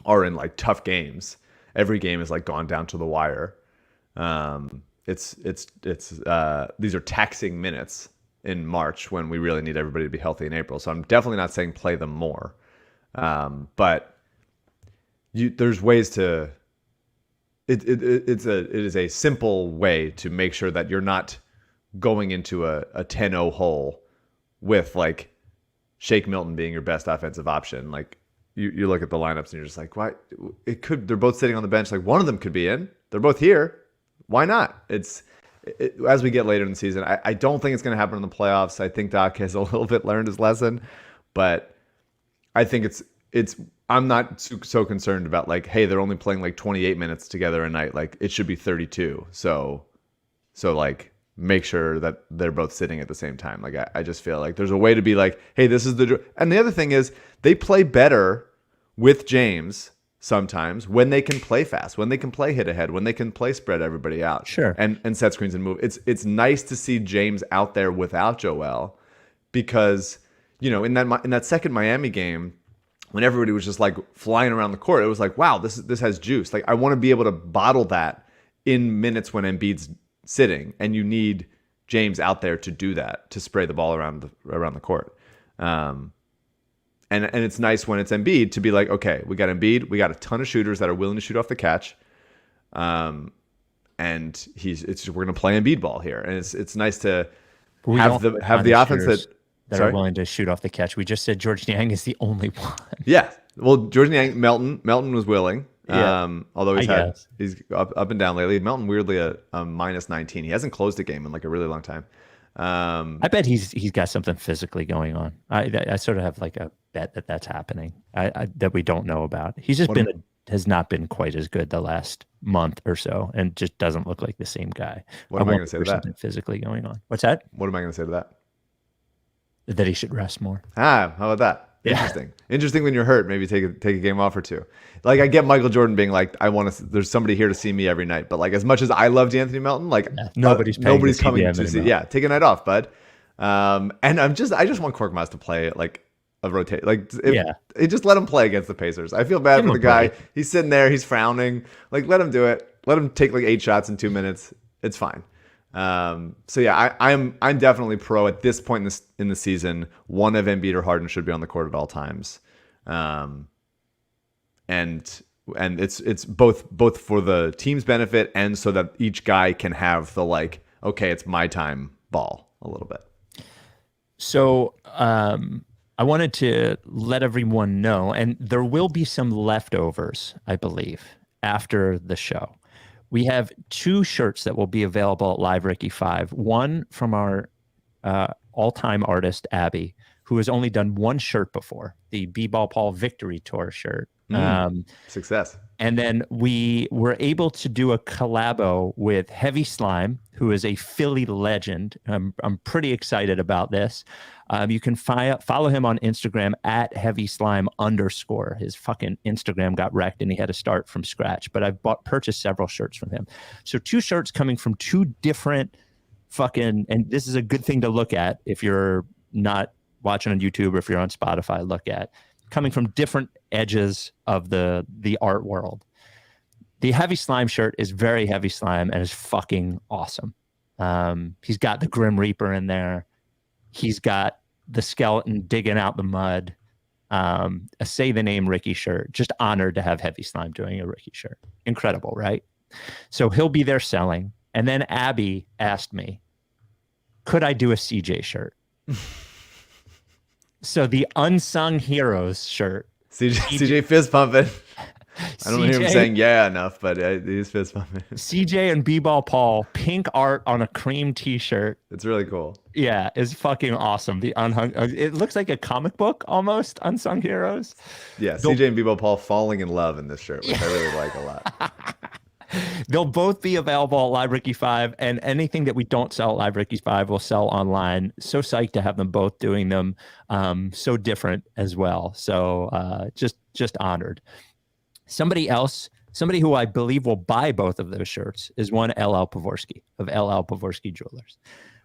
are in like tough games. Every game is like gone down to the wire. These are taxing minutes in March when we really need everybody to be healthy in April. So I'm definitely not saying play them more, but there's ways to. It is a simple way to make sure that you're not going into a 10-0 hole with like Shake Milton being your best offensive option. Like you look at the lineups and you're just like, why? They're both sitting on the bench. Like, one of them could be in. They're both here. Why not? As we get later in the season, I don't think it's going to happen in the playoffs. I think Doc has a little bit learned his lesson, but I think it's. I'm not so concerned about like, hey, they're only playing like 28 minutes together a night. Like, it should be 32. So like, make sure that they're both sitting at the same time. Like, I just feel like there's a way to be like, hey, this is and the other thing is they play better with James sometimes when they can play fast, when they can play hit ahead, when they can play spread everybody out. Sure. And set screens and move. It's nice to see James out there without Joel, because, in that second Miami game, when everybody was just like flying around the court, it was like, wow, this has juice. Like, I want to be able to bottle that in minutes when Embiid's sitting, and you need James out there to do that, to spray the ball around the court. And it's nice when it's Embiid to be like, okay, we got Embiid, we got a ton of shooters that are willing to shoot off the catch, and we're gonna play Embiid ball here, and it's nice to have the offense that are willing to shoot off the catch. We just said George Niang is the only one. Yeah. Well, George Niang, Melton was willing. Yeah. Although he's up and down lately. Melton, weirdly, a -19. He hasn't closed a game in like a really long time. I bet he's got something physically going on. I sort of have like a bet that's happening that we don't know about. He's just has not been quite as good the last month or so, and just doesn't look like the same guy. What am I going to say to that? Something physically going on. What's that? What am I going to say to that? That he should rest more. How about that? Yeah. Interesting when you're hurt, maybe take a game off or two. Like, I get Michael Jordan being like, there's somebody here to see me every night. But like, as much as I loved Anthony Melton, like, nobody's coming to see. Yeah, take a night off, bud. And I just want Korkmaz to play like a rotate. Like, just let him play against the Pacers. I feel bad for the guy. He's sitting there, he's frowning. Like, let him do it. Let him take like 8 shots in 2 minutes. It's fine. So yeah, I'm definitely pro at this point in the season. One of Embiid or Harden should be on the court at all times, and it's both for the team's benefit and so that each guy can have the like, okay, it's my time ball a little bit. So I wanted to let everyone know, and there will be some leftovers, I believe, after the show. We have 2 shirts that will be available at Live Ricky 5. One from our all-time artist, Abby, who has only done 1 shirt before, the B-Ball Paul Victory Tour shirt. Success. And then we were able to do a collabo with Heavy Slime, who is a Philly legend. I'm pretty excited about this. You can follow him on Instagram at HeavySlime_. His fucking Instagram got wrecked and he had to start from scratch. But I've purchased several shirts from him. So 2 shirts coming from 2 different fucking, and this is a good thing to look at if you're not watching on YouTube or if you're on Spotify, look at, coming from different edges of the art world. The Heavy Slime shirt is very Heavy Slime and is fucking awesome. He's got the Grim Reaper in there. He's got the skeleton digging out the mud. A Say the Name Ricky shirt. Just honored to have Heavy Slime doing a Ricky shirt. Incredible, right? So he'll be there selling. And then Abby asked me, could I do a CJ shirt? So the Unsung Heroes shirt. CJ fist pumping. I don't hear him saying yeah enough, but he's fist pumping. CJ and B-Ball Paul, pink art on a cream t-shirt. It's really cool. Yeah, it's fucking awesome. The it looks like a comic book almost, Unsung Heroes. Yeah, CJ and B-Ball Paul falling in love in this shirt, which I really like a lot. They'll both be available at Live Ricky 5, and anything that we don't sell at Live Ricky 5 will sell online. So psyched to have them both doing them. So different as well. So just honored. Somebody who I believe will buy both of those shirts is one LL Pavorsky of LL Pavorsky Jewelers.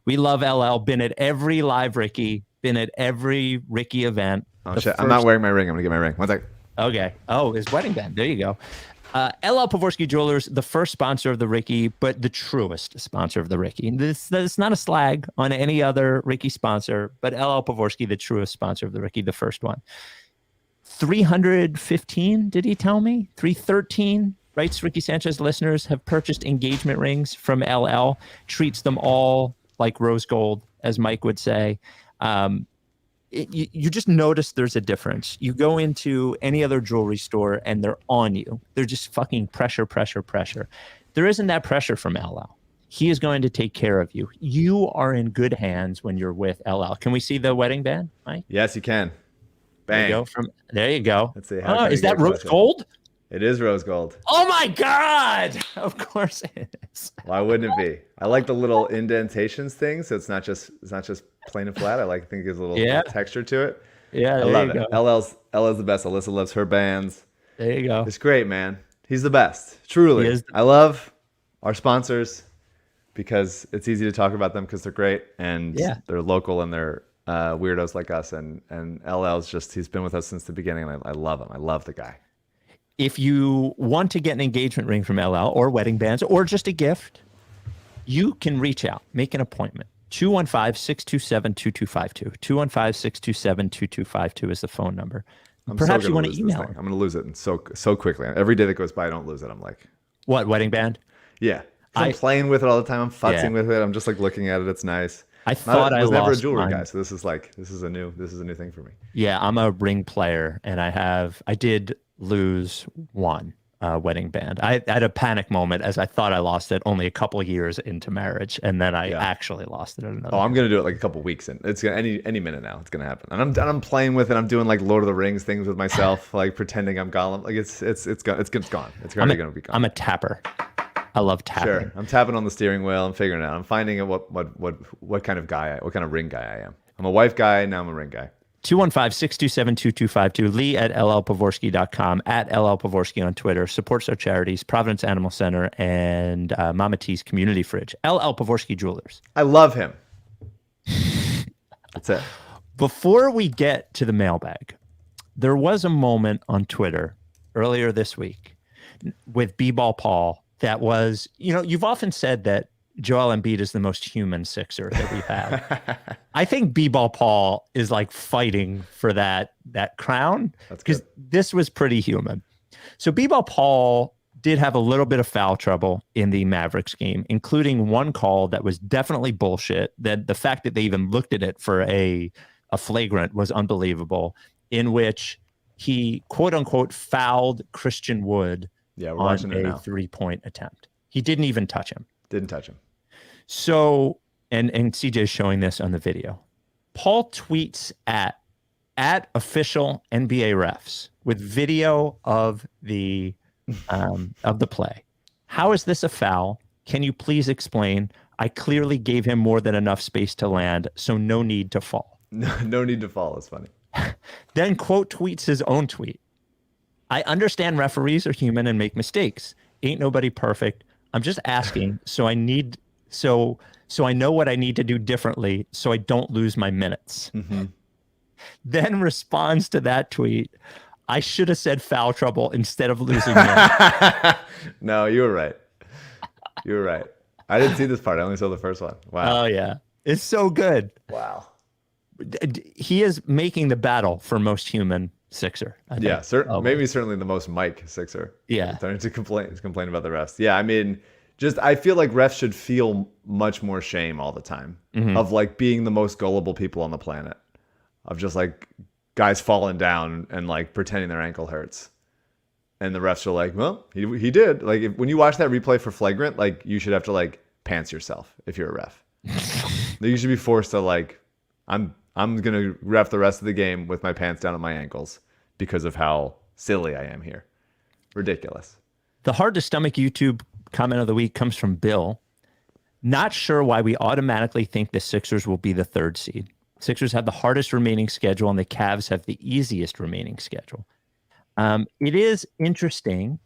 We love LL. Been at every Live Ricky. Been at every Ricky event. Oh shit! I'm not wearing my ring. I'm gonna get my ring. One sec. Okay. Oh, his wedding band. There you go. LL Pavorsky Jewelers, the first sponsor of the Ricky, but the truest sponsor of the Ricky. This is not a slag on any other Ricky sponsor, but LL Pavorsky, the truest sponsor of the Ricky, the first one. 315, did he tell me? 313 Rights to Ricky Sanchez listeners have purchased engagement rings from LL. Treats them all like rose gold, as Mike would say. You just notice there's a difference. You go into any other jewelry store and they're on you. They're just fucking pressure. There isn't that pressure from LL. He is going to take care of you. You are in good hands when you're with LL. Can we see the wedding band, Mike? Yes, you can. Bang. There you go. Let's see. Is that rose gold? It is rose gold. Oh my God! Of course it is. Why wouldn't it be? I like the little indentations thing, so it's not just plain and flat. I think there's a little texture to it. Yeah, I love it. LL's the best. Alyssa loves her bands. There you go. It's great, man. He's the best. Truly. I love our sponsors because it's easy to talk about them because they're great and they're local and they're weirdos like us. And LL's he's been with us since the beginning, and I love him. I love the guy. If you want to get an engagement ring from LL or wedding bands or just a gift, you can reach out, make an appointment. 215-627-2252. 215-627-2252 is the phone number. Perhaps you want to email. I'm going to lose it so quickly. Every day that goes by, I don't lose it. I'm like, what, wedding band? Yeah. I'm playing with it all the time. I'm futzing with it. I'm just like looking at it. It's nice. I was never a jewelry guy, so this is a new thing for me. Yeah, I'm a ring player, and I did lose one wedding band. I had a panic moment as I thought I lost it only a couple of years into marriage, and then I actually lost it. I'm gonna do it like a couple of weeks in. It's gonna any minute now. It's gonna happen, and I'm playing with it. I'm doing like Lord of the Rings things with myself, like pretending I'm Gollum. Like it's gone. It's already gonna be gone. I'm a tapper. I love tapping. Sure, I'm tapping on the steering wheel. I'm figuring it out. I'm finding out what kind of ring guy I am. I'm a wife guy. Now I'm a ring guy. 215-627-2252. Lee at llpavorsky.com, at llpavorsky on Twitter. Supports our charities, Providence Animal Center and Mama T's Community Fridge. LL Pavorsky Jewelers. I love him. That's it. Before we get to the mailbag, there was a moment on Twitter earlier this week with B-Ball Paul that was, you've often said that Joel Embiid is the most human Sixer that we've had. I think B-Ball Paul is like fighting for that crown because this was pretty human. So B-Ball Paul did have a little bit of foul trouble in the Mavericks game, including one call that was definitely bullshit. That the fact that they even looked at it for a flagrant was unbelievable, in which he quote unquote fouled Christian Wood on a 3-point attempt. He didn't even touch him. Didn't touch him. So, and CJ's showing this on the video. Paul tweets at official NBA refs with video of the play. How is this a foul? Can you please explain? I clearly gave him more than enough space to land, so no need to fall. No need to fall. It's funny. Then quote tweets his own tweet. I understand referees are human and make mistakes. Ain't nobody perfect. I'm just asking, so I know what I need to do differently so I don't lose my minutes. Mm-hmm. Then responds to that tweet, I should have said foul trouble instead of losing minutes. No, you were right. You were right. I didn't see this part. I only saw the first one. Wow. Oh, yeah. It's so good. Wow. He is making the battle for most human Sixer. Yeah, maybe certainly the most Mike Sixer. Yeah. Starting to complain about the refs. Yeah, I mean, I feel like refs should feel much more shame all the time of like being the most gullible people on the planet, of just like guys falling down and like pretending their ankle hurts. And the refs are like, well, he did. Like when you watch that replay for flagrant, like you should have to like pants yourself if you're a ref. You should be forced to like, I'm going to ref the rest of the game with my pants down at my ankles because of how silly I am here. Ridiculous. The hard to stomach YouTube comment of the week comes from Bill. Not sure why we automatically think the Sixers will be the 3rd seed. Sixers have the hardest remaining schedule and the Cavs have the easiest remaining schedule. It is interesting.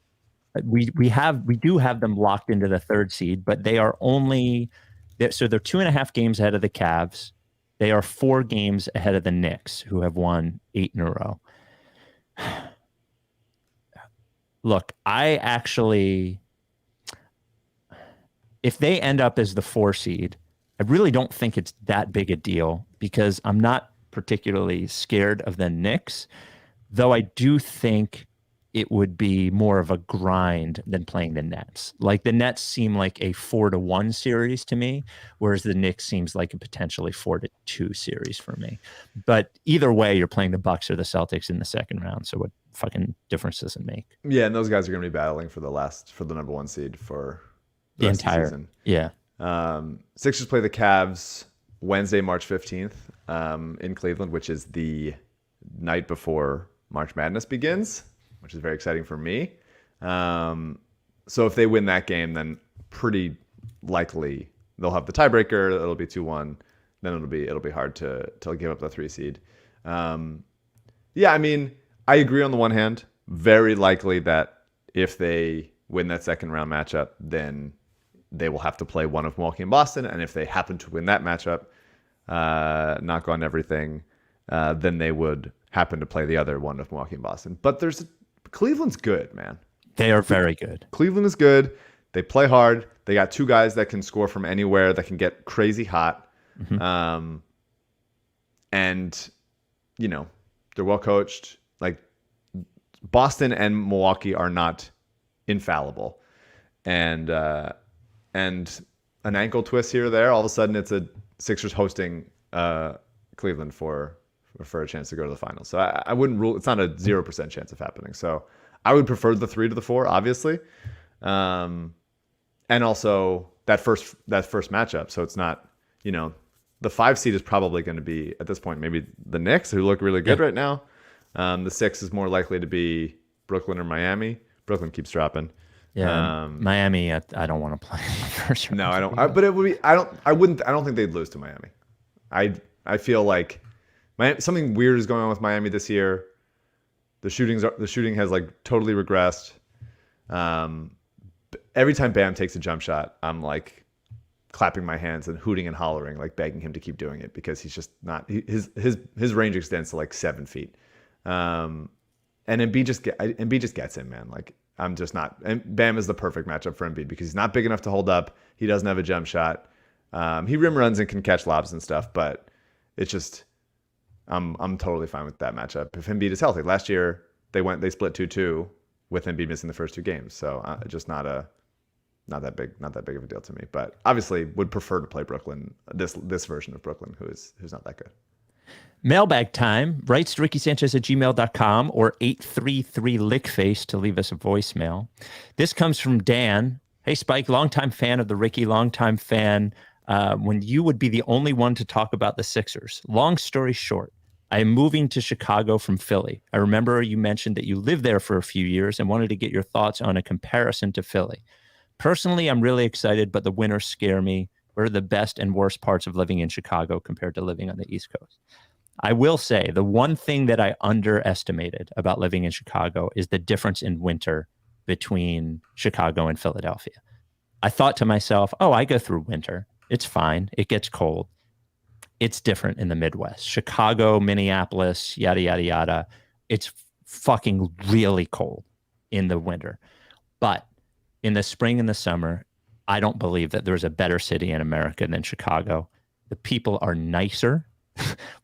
We do have them locked into the 3rd seed, but they are they're 2.5 games ahead of the Cavs. They are 4 games ahead of the Knicks, who have won 8 in a row. Look, if they end up as the 4 seed, I really don't think it's that big a deal because I'm not particularly scared of the Knicks, though I do think it would be more of a grind than playing the Nets. Like the Nets seem like a 4-1 series to me, whereas the Knicks seems like a potentially 4-2 series for me. But either way, you're playing the Bucks or the Celtics in the second round. So what fucking difference does it make? Yeah, and those guys are going to be battling for the number 1 seed for the entire season. Yeah. Sixers play the Cavs Wednesday, March 15th in Cleveland, which is the night before March Madness begins, which is very exciting for me. So if they win that game, then pretty likely they'll have the tiebreaker. It'll be 2-1. Then it'll be hard to give up the 3 seed. Yeah, I mean, I agree on the one hand. Very likely that if they win that second round matchup, then they will have to play one of Milwaukee and Boston. And if they happen to win that matchup, knock on everything, then they would happen to play the other one of Milwaukee and Boston. But Cleveland's good, man. They are very good. Cleveland is good. They play hard. They got 2 guys that can score from anywhere, that can get crazy hot. Mm-hmm. And, they're well coached. Like Boston and Milwaukee are not infallible. And an ankle twist here or there, all of a sudden it's a Sixers hosting Cleveland for a chance to go to the finals. So I wouldn't rule. It's not a 0% chance of happening. So I would prefer the 3 to the 4, obviously, and also that first matchup. So it's not, the 5 seed is probably going to be at this point maybe the Knicks, who look really good right now. The 6 is more likely to be Brooklyn or Miami. Brooklyn keeps dropping. Yeah, Miami. I don't want to play in the first round. No, I don't. But it would be. I don't think they'd lose to Miami. I feel like something weird is going on with Miami this year. The shooting has like totally regressed. Every time Bam takes a jump shot, I'm like clapping my hands and hooting and hollering, like begging him to keep doing it because he's just not. His range extends to like 7 feet. And Embiid just gets him, man. Like I'm just not. And Bam is the perfect matchup for Embiid because he's not big enough to hold up. He doesn't have a jump shot. He rim runs and can catch lobs and stuff, but it's just. I'm totally fine with that matchup if Embiid is healthy. Last year they split 2-2 with him be missing the first 2 games. So just not that big of a deal to me. But obviously would prefer to play Brooklyn, this version of Brooklyn, who's not that good. Mailbag time. Rights to Ricky Sanchez at gmail.com or 833-LICKFACE to leave us a voicemail. This comes from Dan. Hey, Spike, longtime fan of the Ricky, longtime fan when you would be the only one to talk about the Sixers. Long story short, I am moving to Chicago from Philly. I remember you mentioned that you lived there for a few years and wanted to get your thoughts on a comparison to Philly. Personally, I'm really excited, but the winters scare me. What are the best and worst parts of living in Chicago compared to living on the East Coast? I will say the one thing that I underestimated about living in Chicago is the difference in winter between Chicago and Philadelphia. I thought to myself, oh, I go through winter. It's fine. It gets cold. It's different in the Midwest. Chicago, Minneapolis, yada, yada, yada. It's fucking really cold in the winter. But in the spring and the summer, I don't believe that there's a better city in America than Chicago. The people are nicer,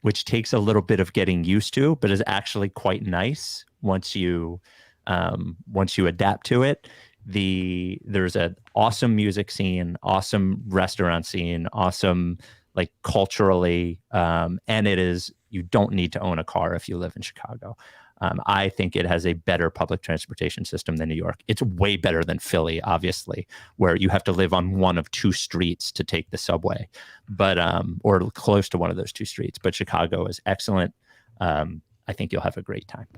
which takes a little bit of getting used to, but is actually quite nice once you adapt to it. There's an awesome music scene, awesome restaurant scene, awesome like culturally, and you don't need to own a car if you live in Chicago. I think it has a better public transportation system than New York. It's way better than Philly, obviously, where you have to live on one of 2 streets to take the subway, but or close to one of those 2 streets. But Chicago is excellent. I think you'll have a great time.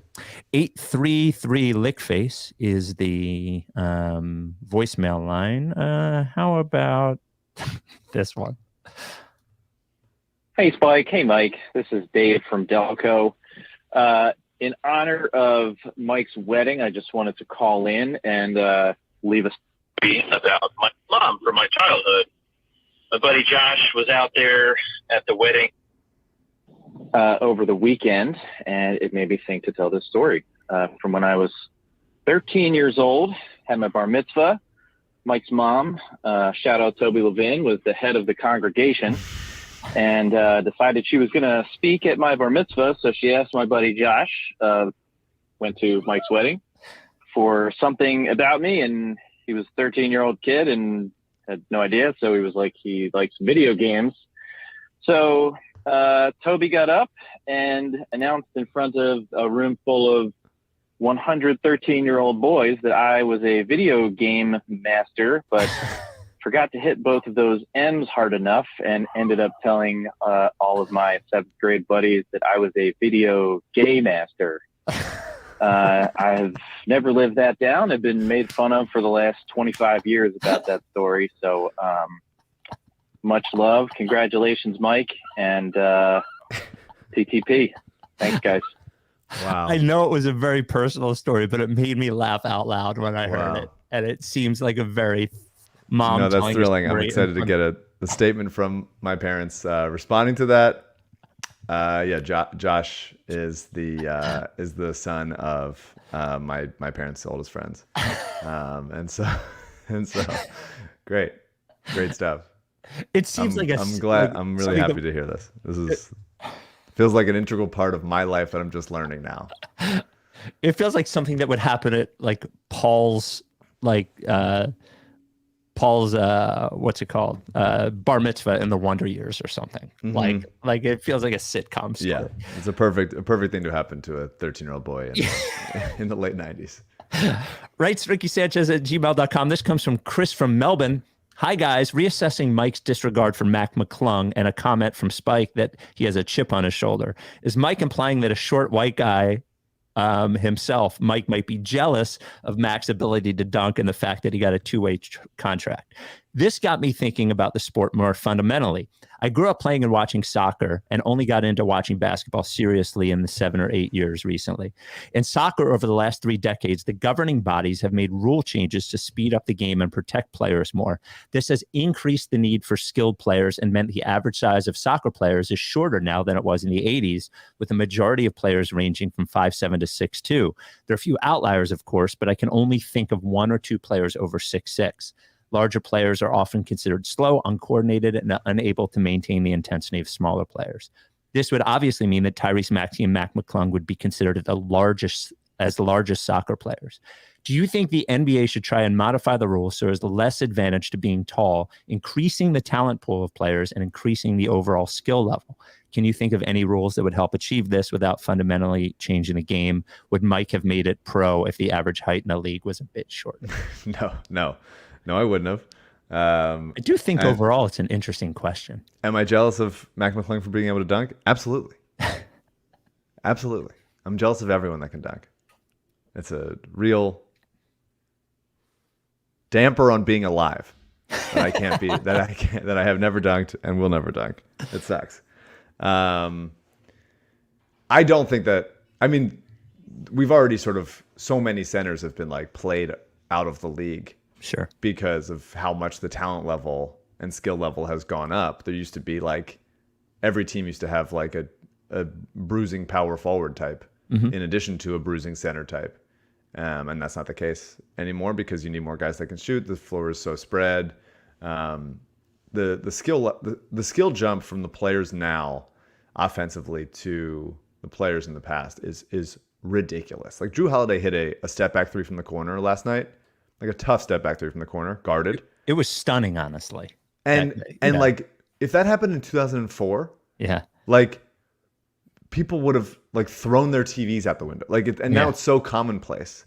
833-LICKFACE is the voicemail line. How about this one? Hey, Spike. Hey, Mike. This is Dave from Delco. In honor of Mike's wedding, I just wanted to call in and leave a story about my mom from my childhood. My buddy Josh was out there at the wedding over the weekend, and it made me think to tell this story. From when I was 13 years old, had my bar mitzvah. Mike's mom, shout out Toby Levin, was the head of the congregation and decided she was going to speak at my bar mitzvah. So she asked my buddy Josh, went to Mike's wedding, for something about me. And he was a 13-year-old kid and had no idea. So he was like, he likes video games. So Toby got up and announced in front of a room full of 113-year-old boys that I was a video game master, but forgot to hit both of those M's hard enough and ended up telling all of my 7th grade buddies that I was a video gay master. I've never lived that down. I've been made fun of for the last 25 years about that story. So much love. Congratulations, Mike. And TTP. Thanks, guys. Wow. I know it was a very personal story, but it made me laugh out loud when I heard it. And it seems like a very mom. No, that's thrilling. I'm excited to get a statement from my parents responding to that. Josh is the son of my parents' oldest friends, and so great stuff. It seems I'm glad. I'm really happy to hear this. Feels like an integral part of my life that I'm just learning now. It feels like something that would happen at like Paul's what's it called? Bar mitzvah in the Wonder Years or something. Mm-hmm. Like it feels like a sitcom story. Yeah, it's a perfect thing to happen to a 13-year-old boy in the late 90s. Rights Ricky Sanchez at gmail.com. This comes from Chris from Melbourne. Hi, guys. Reassessing Mike's disregard for Mac McClung and a comment from Spike that he has a chip on his shoulder. Is Mike implying that a short white guy himself, Mike, might be jealous of Mac's ability to dunk and the fact that he got a 2-way contract? This got me thinking about the sport more fundamentally. I grew up playing and watching soccer and only got into watching basketball seriously in the 7 or 8 years recently. In soccer, over the last 3 decades, the governing bodies have made rule changes to speed up the game and protect players more. This has increased the need for skilled players and meant the average size of soccer players is shorter now than it was in the 80s, with the majority of players ranging from 5'7" to 6'2". There are a few outliers, of course, but I can only think of 1 or 2 players over 6'6". Larger players are often considered slow, uncoordinated, and unable to maintain the intensity of smaller players. This would obviously mean that Tyrese Maxey and Mac McClung would be considered the largest soccer players. Do you think the NBA should try and modify the rules so there's less advantage to being tall, increasing the talent pool of players and increasing the overall skill level? Can you think of any rules that would help achieve this without fundamentally changing the game? Would Mike have made it pro if the average height in the league was a bit shorter? No, I wouldn't have. I do think overall it's an interesting question. Am I jealous of Mac McClung for being able to dunk? Absolutely. Absolutely. I'm jealous of everyone that can dunk. It's a real damper on being alive that I can't be, that I have never dunked and will never dunk. It sucks. I don't think that, I mean, we've already sort of, so many centers have been like played out of the league. Sure. Because of how much the talent level and skill level has gone up. There used to be like, every team used to have like a bruising power forward type in addition to a bruising center type. And that's not the case anymore because you need more guys that can shoot. The floor is so spread. The skill jump from the players now offensively to the players in the past is ridiculous. Like Drew Holiday hit a step back three from the corner last night, like a tough step back three from the corner, guarded. It was stunning, honestly. And like if that happened in 2004, like people would have like thrown their TVs out the window. Like now it's so commonplace.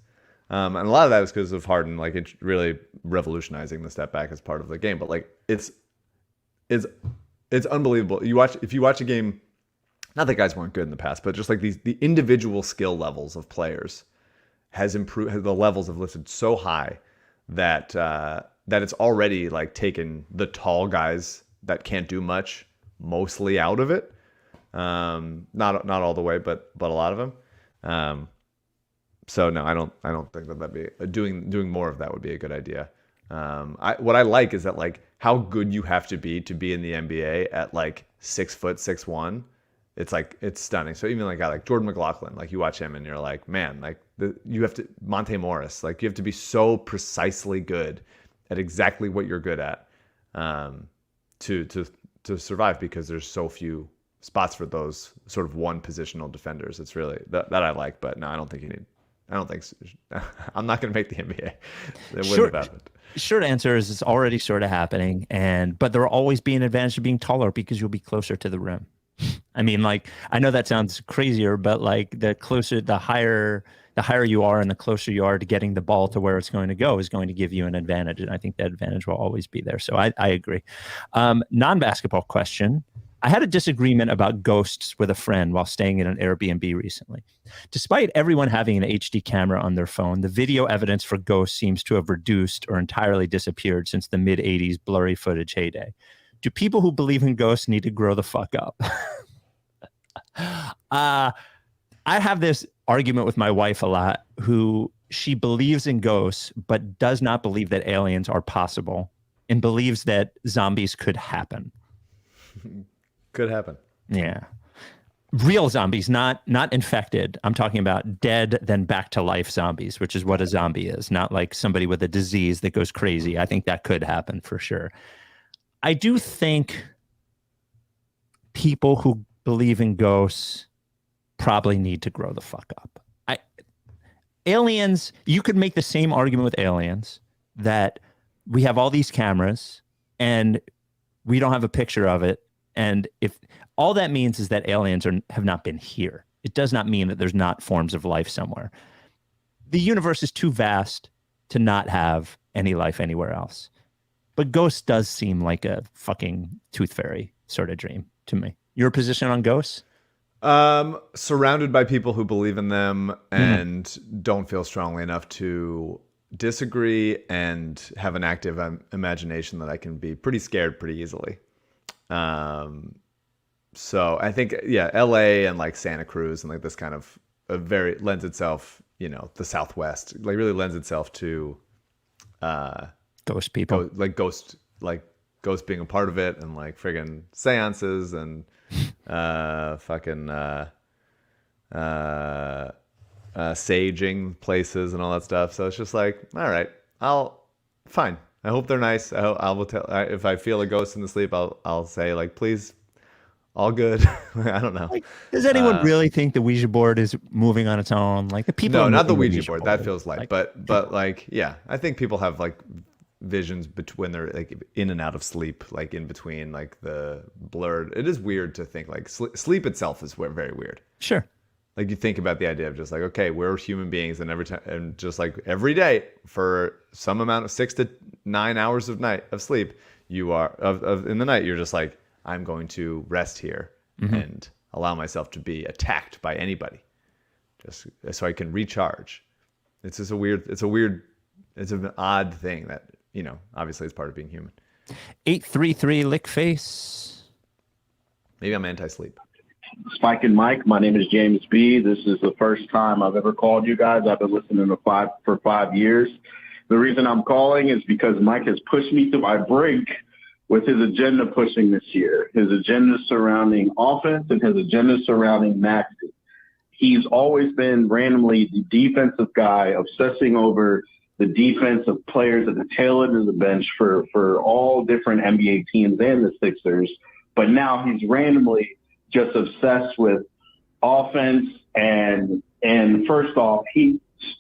And a lot of that is because of Harden, like it really revolutionizing the step back as part of the game. But like it's unbelievable. If you watch a game, not that guys weren't good in the past, but just like the individual skill levels of players has improved. The levels have lifted so high that it's already like taken the tall guys that can't do much mostly out of it. Not all the way, but a lot of them. So no, I don't think that'd be doing more of that would be a good idea. What I like is that like how good you have to be in the NBA at like 6'6'1". It's stunning. So even like a guy like Jordan McLaughlin, like you watch him and you're like, man, like you have to Monte Morris, like you have to be so precisely good at exactly what you're good at, to survive because there's so few spots for those sort of one positional defenders. It's really that I like, but no, I don't think I'm not going to make the NBA. It wouldn't have happened. Short answer is it's already sort of happening, but there will always be an advantage of being taller because you'll be closer to the rim. I mean, like, I know that sounds crazier, but like the higher you are and the closer you are to getting the ball to where it's going to go is going to give you an advantage. And I think that advantage will always be there. So I agree. Non-basketball question. I had a disagreement about ghosts with a friend while staying in an Airbnb recently. Despite everyone having an HD camera on their phone, the video evidence for ghosts seems to have reduced or entirely disappeared since the mid-'80s blurry footage heyday. Do people who believe in ghosts need to grow the fuck up? I have this argument with my wife a lot, who she believes in ghosts, but does not believe that aliens are possible and believes that zombies could happen. Could happen. Yeah. Real zombies, not infected. I'm talking about dead, then back to life zombies, which is what a zombie is, not like somebody with a disease that goes crazy. I think that could happen for sure. I do think people who believe in ghosts probably need to grow the fuck up. Aliens, you could make the same argument with aliens that we have all these cameras and we don't have a picture of it. And if all that means is that aliens have not been here, it does not mean that there's not forms of life somewhere. The universe is too vast to not have any life anywhere else. But ghosts does seem like a fucking tooth fairy sort of dream to me. Your position on ghosts? Surrounded by people who believe in them and don't feel strongly enough to disagree and have an active imagination that I can be pretty scared pretty easily. So I think, LA and like Santa Cruz and like this kind of lends itself, the Southwest, like really lends itself to, ghost people, ghost being a part of it and like friggin' seances and, saging places and all that stuff. So it's just like, all right, fine. I hope they're nice. I will tell if I feel a ghost in the sleep, I'll say like, please all good. I don't know. Like, does anyone really think the Ouija board is moving on its own? Like the people. No, not the Ouija board. That feels like, but like, yeah, I think people have like visions when they're like in and out of sleep, like in between, like the blurred. It is weird to think like sleep itself is very weird. Sure. Like you think about the idea of just like, okay, we're human beings, and every time, and just like every day for some amount of 6 to 9 hours of sleep, you are in the night, you're just like, I'm going to rest here and allow myself to be attacked by anybody, just so I can recharge. It's just it's an odd thing that, you know, obviously it's part of being human. 833 lick face. Maybe I'm anti-sleep. Spike and Mike, my name is James B. This is the first time I've ever called you guys. I've been listening for 5 years. The reason I'm calling is because Mike has pushed me to my brink with his agenda pushing this year. His agenda surrounding offense and his agenda surrounding Maxey. He's always been randomly the defensive guy, obsessing over the defensive players at the tail end of the bench for all different NBA teams and the Sixers. But now he's randomly just obsessed with offense. And first off,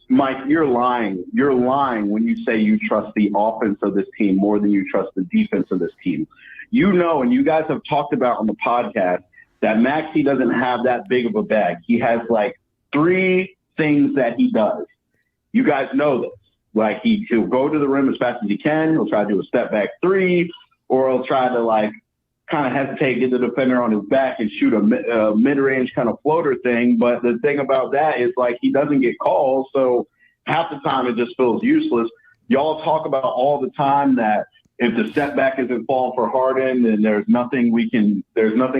Mike, you're lying. You're lying when you say you trust the offense of this team more than you trust the defense of this team. You know, and you guys have talked about on the podcast that Maxey doesn't have that big of a bag. He has like 3 things that he does. You guys know this. Like he'll go to the rim as fast as he can. He'll try to do a step back 3, or he'll try to like kind of hesitate, get the defender on his back and shoot a mid-range kind of floater thing. But the thing about that is like he doesn't get calls, so half the time it just feels useless. Y'all talk about all the time that if the setback isn't falling for Harden, then there's nothing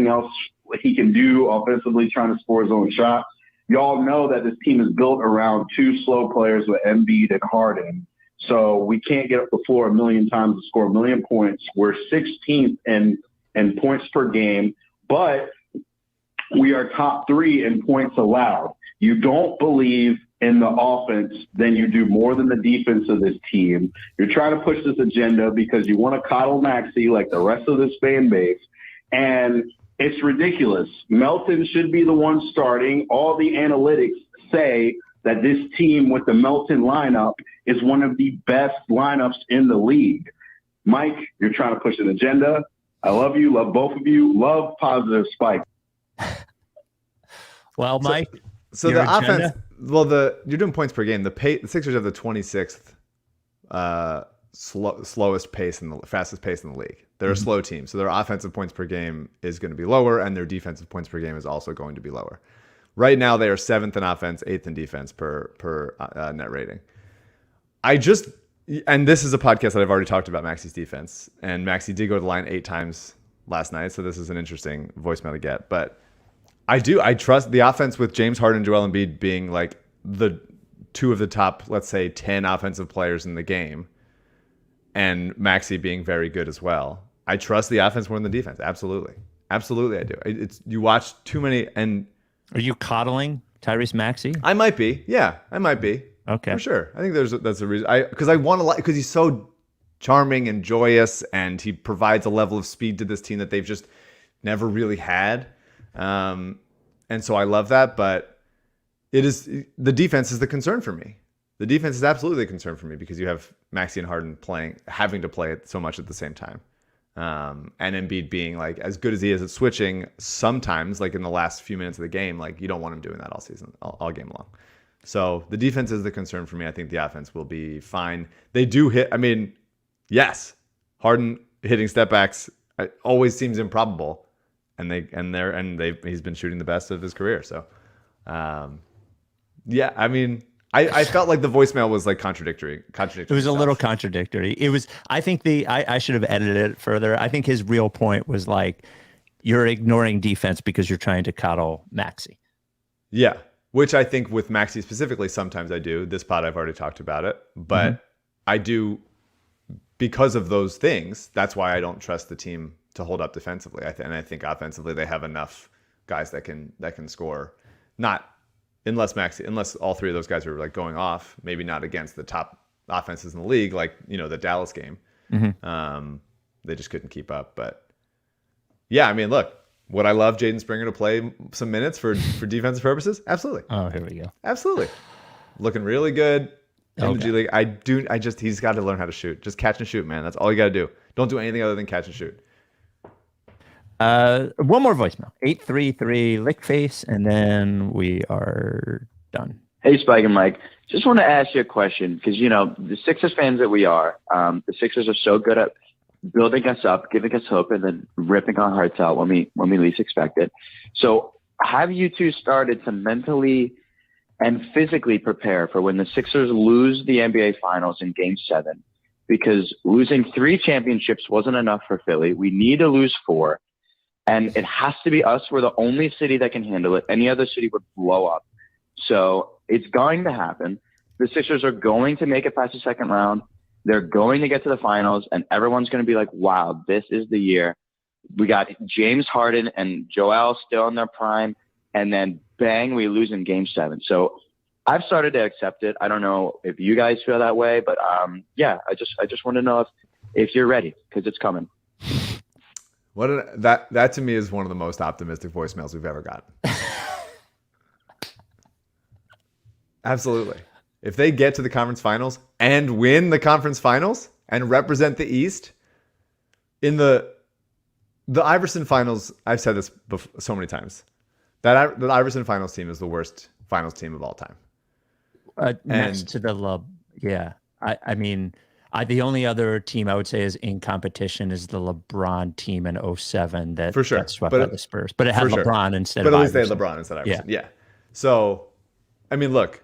else he can do offensively trying to score his own shots. Y'all know that this team is built around 2 slow players with Embiid and Harden. So we can't get up the floor a million times to score a million points. We're 16th in points per game, but we are top 3 in points allowed. You don't believe in the offense, then you do more than the defense of this team. You're trying to push this agenda because you want to coddle Maxey like the rest of this fan base. And it's ridiculous. Melton should be the one starting. All the analytics say that this team with the Melton lineup is one of the best lineups in the league. Mike, you're trying to push an agenda. I love you. Love both of you. Love positive Spike. Well, Mike. So the agenda? Offense, you're doing points per game. The Sixers have the 26th slowest pace and the fastest pace in the league. They're a slow team, so their offensive points per game is going to be lower, and their defensive points per game is also going to be lower. Right now, they are 7th in offense, 8th in defense per net rating. And this is a podcast that I've already talked about Maxey's defense, and Maxey did go to the line 8 times last night, so this is an interesting voicemail to get. But I trust the offense with James Harden and Joel Embiid being like the 2 of the top, let's say, 10 offensive players in the game, and Maxey being very good as well. I trust the offense more than the defense. Absolutely. Absolutely, I do. You watch too many. And are you coddling Tyrese Maxey? I might be. Yeah, I might be. Okay. For sure. I think that's a reason. Because I want to because he's so charming and joyous, and he provides a level of speed to this team that they've just never really had. And so I love that. But the defense is the concern for me. The defense is absolutely a concern for me because you have Maxey and Harden having to play it so much at the same time. And Embiid being like as good as he is at switching sometimes, like in the last few minutes of the game, like you don't want him doing that all season, all game long. So the defense is the concern for me. I think the offense will be fine. They do hit. I mean, yes, Harden hitting step backs always seems improbable, and he's been shooting the best of his career. So, yeah, I mean. I felt like the voicemail was like contradictory. It was a little contradictory. It was. I think I should have edited it further. I think his real point was like, you're ignoring defense because you're trying to coddle Maxey. Yeah, which I think with Maxey specifically, sometimes I do. This pod I've already talked about it, but I do because of those things. That's why I don't trust the team to hold up defensively. And I think offensively they have enough guys that can score. Unless all 3 of those guys are like going off, maybe not against the top offenses in the league, like, you know, the Dallas game. They just couldn't keep up. But yeah, I mean, look, Would I love Jaden Springer to play some minutes for defensive purposes? Absolutely. Oh, here we go. Absolutely. Looking really good in the Okay. G League. He's got to learn how to shoot. Just catch and shoot, man. That's all you got to do. Don't do anything other than catch and shoot. One more voicemail. 833 Lickface, and then we are done. Hey, Spike and Mike. Just want to ask you a question because, the Sixers fans that we are, the Sixers are so good at building us up, giving us hope, and then ripping our hearts out when we least expect it. So have you two started to mentally and physically prepare for when the Sixers lose the NBA Finals in Game 7? Because losing 3 championships wasn't enough for Philly. We need to lose 4. And it has to be us. We're the only city that can handle it. Any other city would blow up. So it's going to happen. The Sixers are going to make it past the second round. They're going to get to the finals, and everyone's going to be like, wow, this is the year. We got James Harden and Joel still in their prime, and then bang, we lose in Game 7. So I've started to accept it. I don't know if you guys feel that way, but I just want to know if you're ready, because it's coming. That to me is one of the most optimistic voicemails we've ever gotten. Absolutely. If they get to the conference finals and win the conference finals and represent the East in the Iverson finals, I've said this so many times. The Iverson finals team is the worst finals team of all time. Next to the yeah. I mean, the only other team I would say is in competition is the LeBron team in 07 that for sure got swept by the Spurs. But it had LeBron instead of But at least Iverson. they had LeBron instead of Iverson. Yeah. So, I mean, look,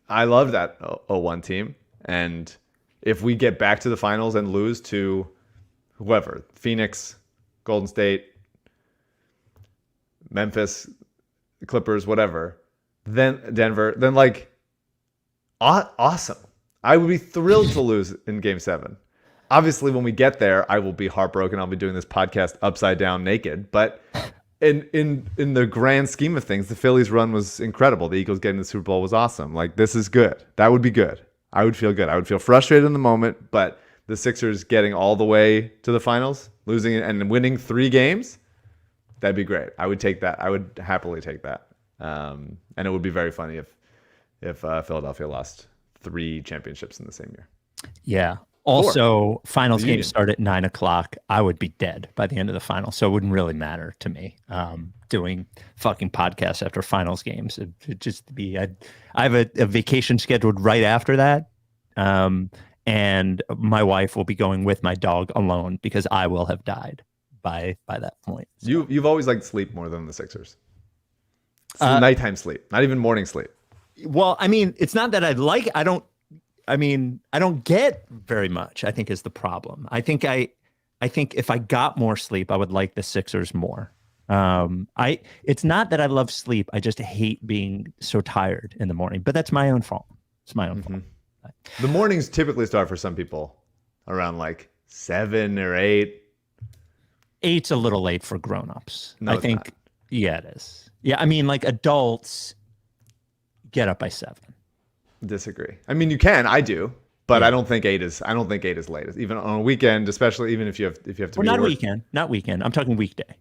I love that 01 team. And if we get back to the finals and lose to whoever, Phoenix, Golden State, Memphis, Clippers, whatever, then Denver, then awesome. I would be thrilled to lose in Game 7. Obviously, when we get there, I will be heartbroken. I'll be doing this podcast upside down naked. But in the grand scheme of things, the Phillies run was incredible. The Eagles getting the Super Bowl was awesome. This is good. That would be good. I would feel good. I would feel frustrated in the moment, but the Sixers getting all the way to the finals, losing and winning 3 games, that'd be great. I would take that. I would happily take that. And it would be very funny if Philadelphia lost 3 championships in the same year. Yeah. Also, 4. finals games start at 9:00. I would be dead by the end of the final, so it wouldn't really matter to me. Doing fucking podcasts after finals games, it'd just be. I have a vacation scheduled right after that, and my wife will be going with my dog alone because I will have died by that point. So. You've always liked sleep more than the Sixers. Nighttime sleep, not even morning sleep. Well, I mean, it's not that I don't get very much, I think, is the problem. I think if I got more sleep, I would like the Sixers more. It's not that I love sleep. I just hate being so tired in the morning, but that's my own fault. It's my own fault. The mornings typically start for some people around 7 or 8. 8's a little late for grown-ups. No, I think, not. Yeah, it is. Yeah, I mean, adults get up by 7. Disagree. I mean, you can. I do, but I don't think 8 is. I don't think 8 is late. Even on a weekend, especially even if you have to. Well, not weekend. Not weekend. I'm talking weekday.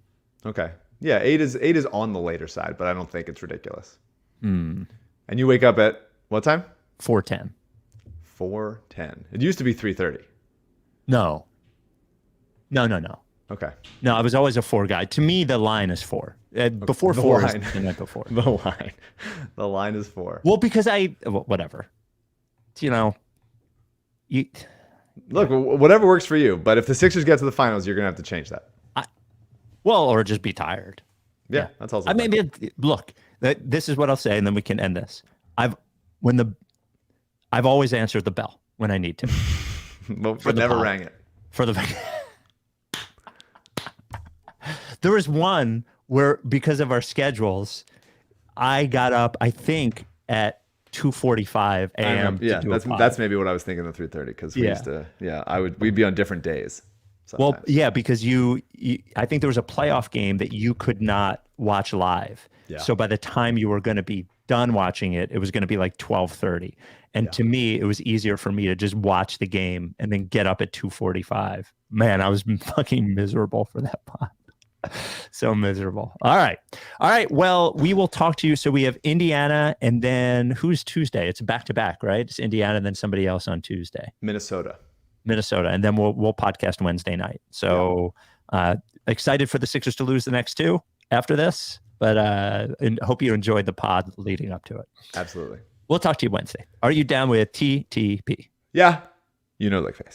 Okay. Yeah, 8 is on the later side, but I don't think it's ridiculous. And you wake up at what time? 4:10. 4:10. It used to be 3:30. No. Okay. No, I was always a 4 guy. To me, the line is 4. Before The 4 line. is the night before. The line is 4. Well, because whatever. Look, whatever works for you. But if the Sixers get to the finals, you're gonna have to change that. Or just be tired. Yeah, that's also. Look, this is what I'll say, and then we can end this. I've always answered the bell when I need to. but never rang it. For the There was one where, because of our schedules, I got up, I think, at 2:45 a.m. Yeah, that's maybe what I was thinking of 3:30 because we used to. Yeah, we'd be on different days. Sometimes. Well, yeah, because I think there was a playoff game that you could not watch live. Yeah. So by the time you were going to be done watching it, it was going to be 12:30. And to me, it was easier for me to just watch the game and then get up at 2:45. Man, I was fucking miserable for that pod. So miserable. All right. Well, we will talk to you. So we have Indiana, and then who's Tuesday? It's back to back, right? It's Indiana, and then somebody else on Tuesday. Minnesota, and then we'll podcast Wednesday night. So excited for the Sixers to lose the next two after this, but and hope you enjoyed the pod leading up to it. Absolutely. We'll talk to you Wednesday. Are you down with TTP? Yeah. You know, like face.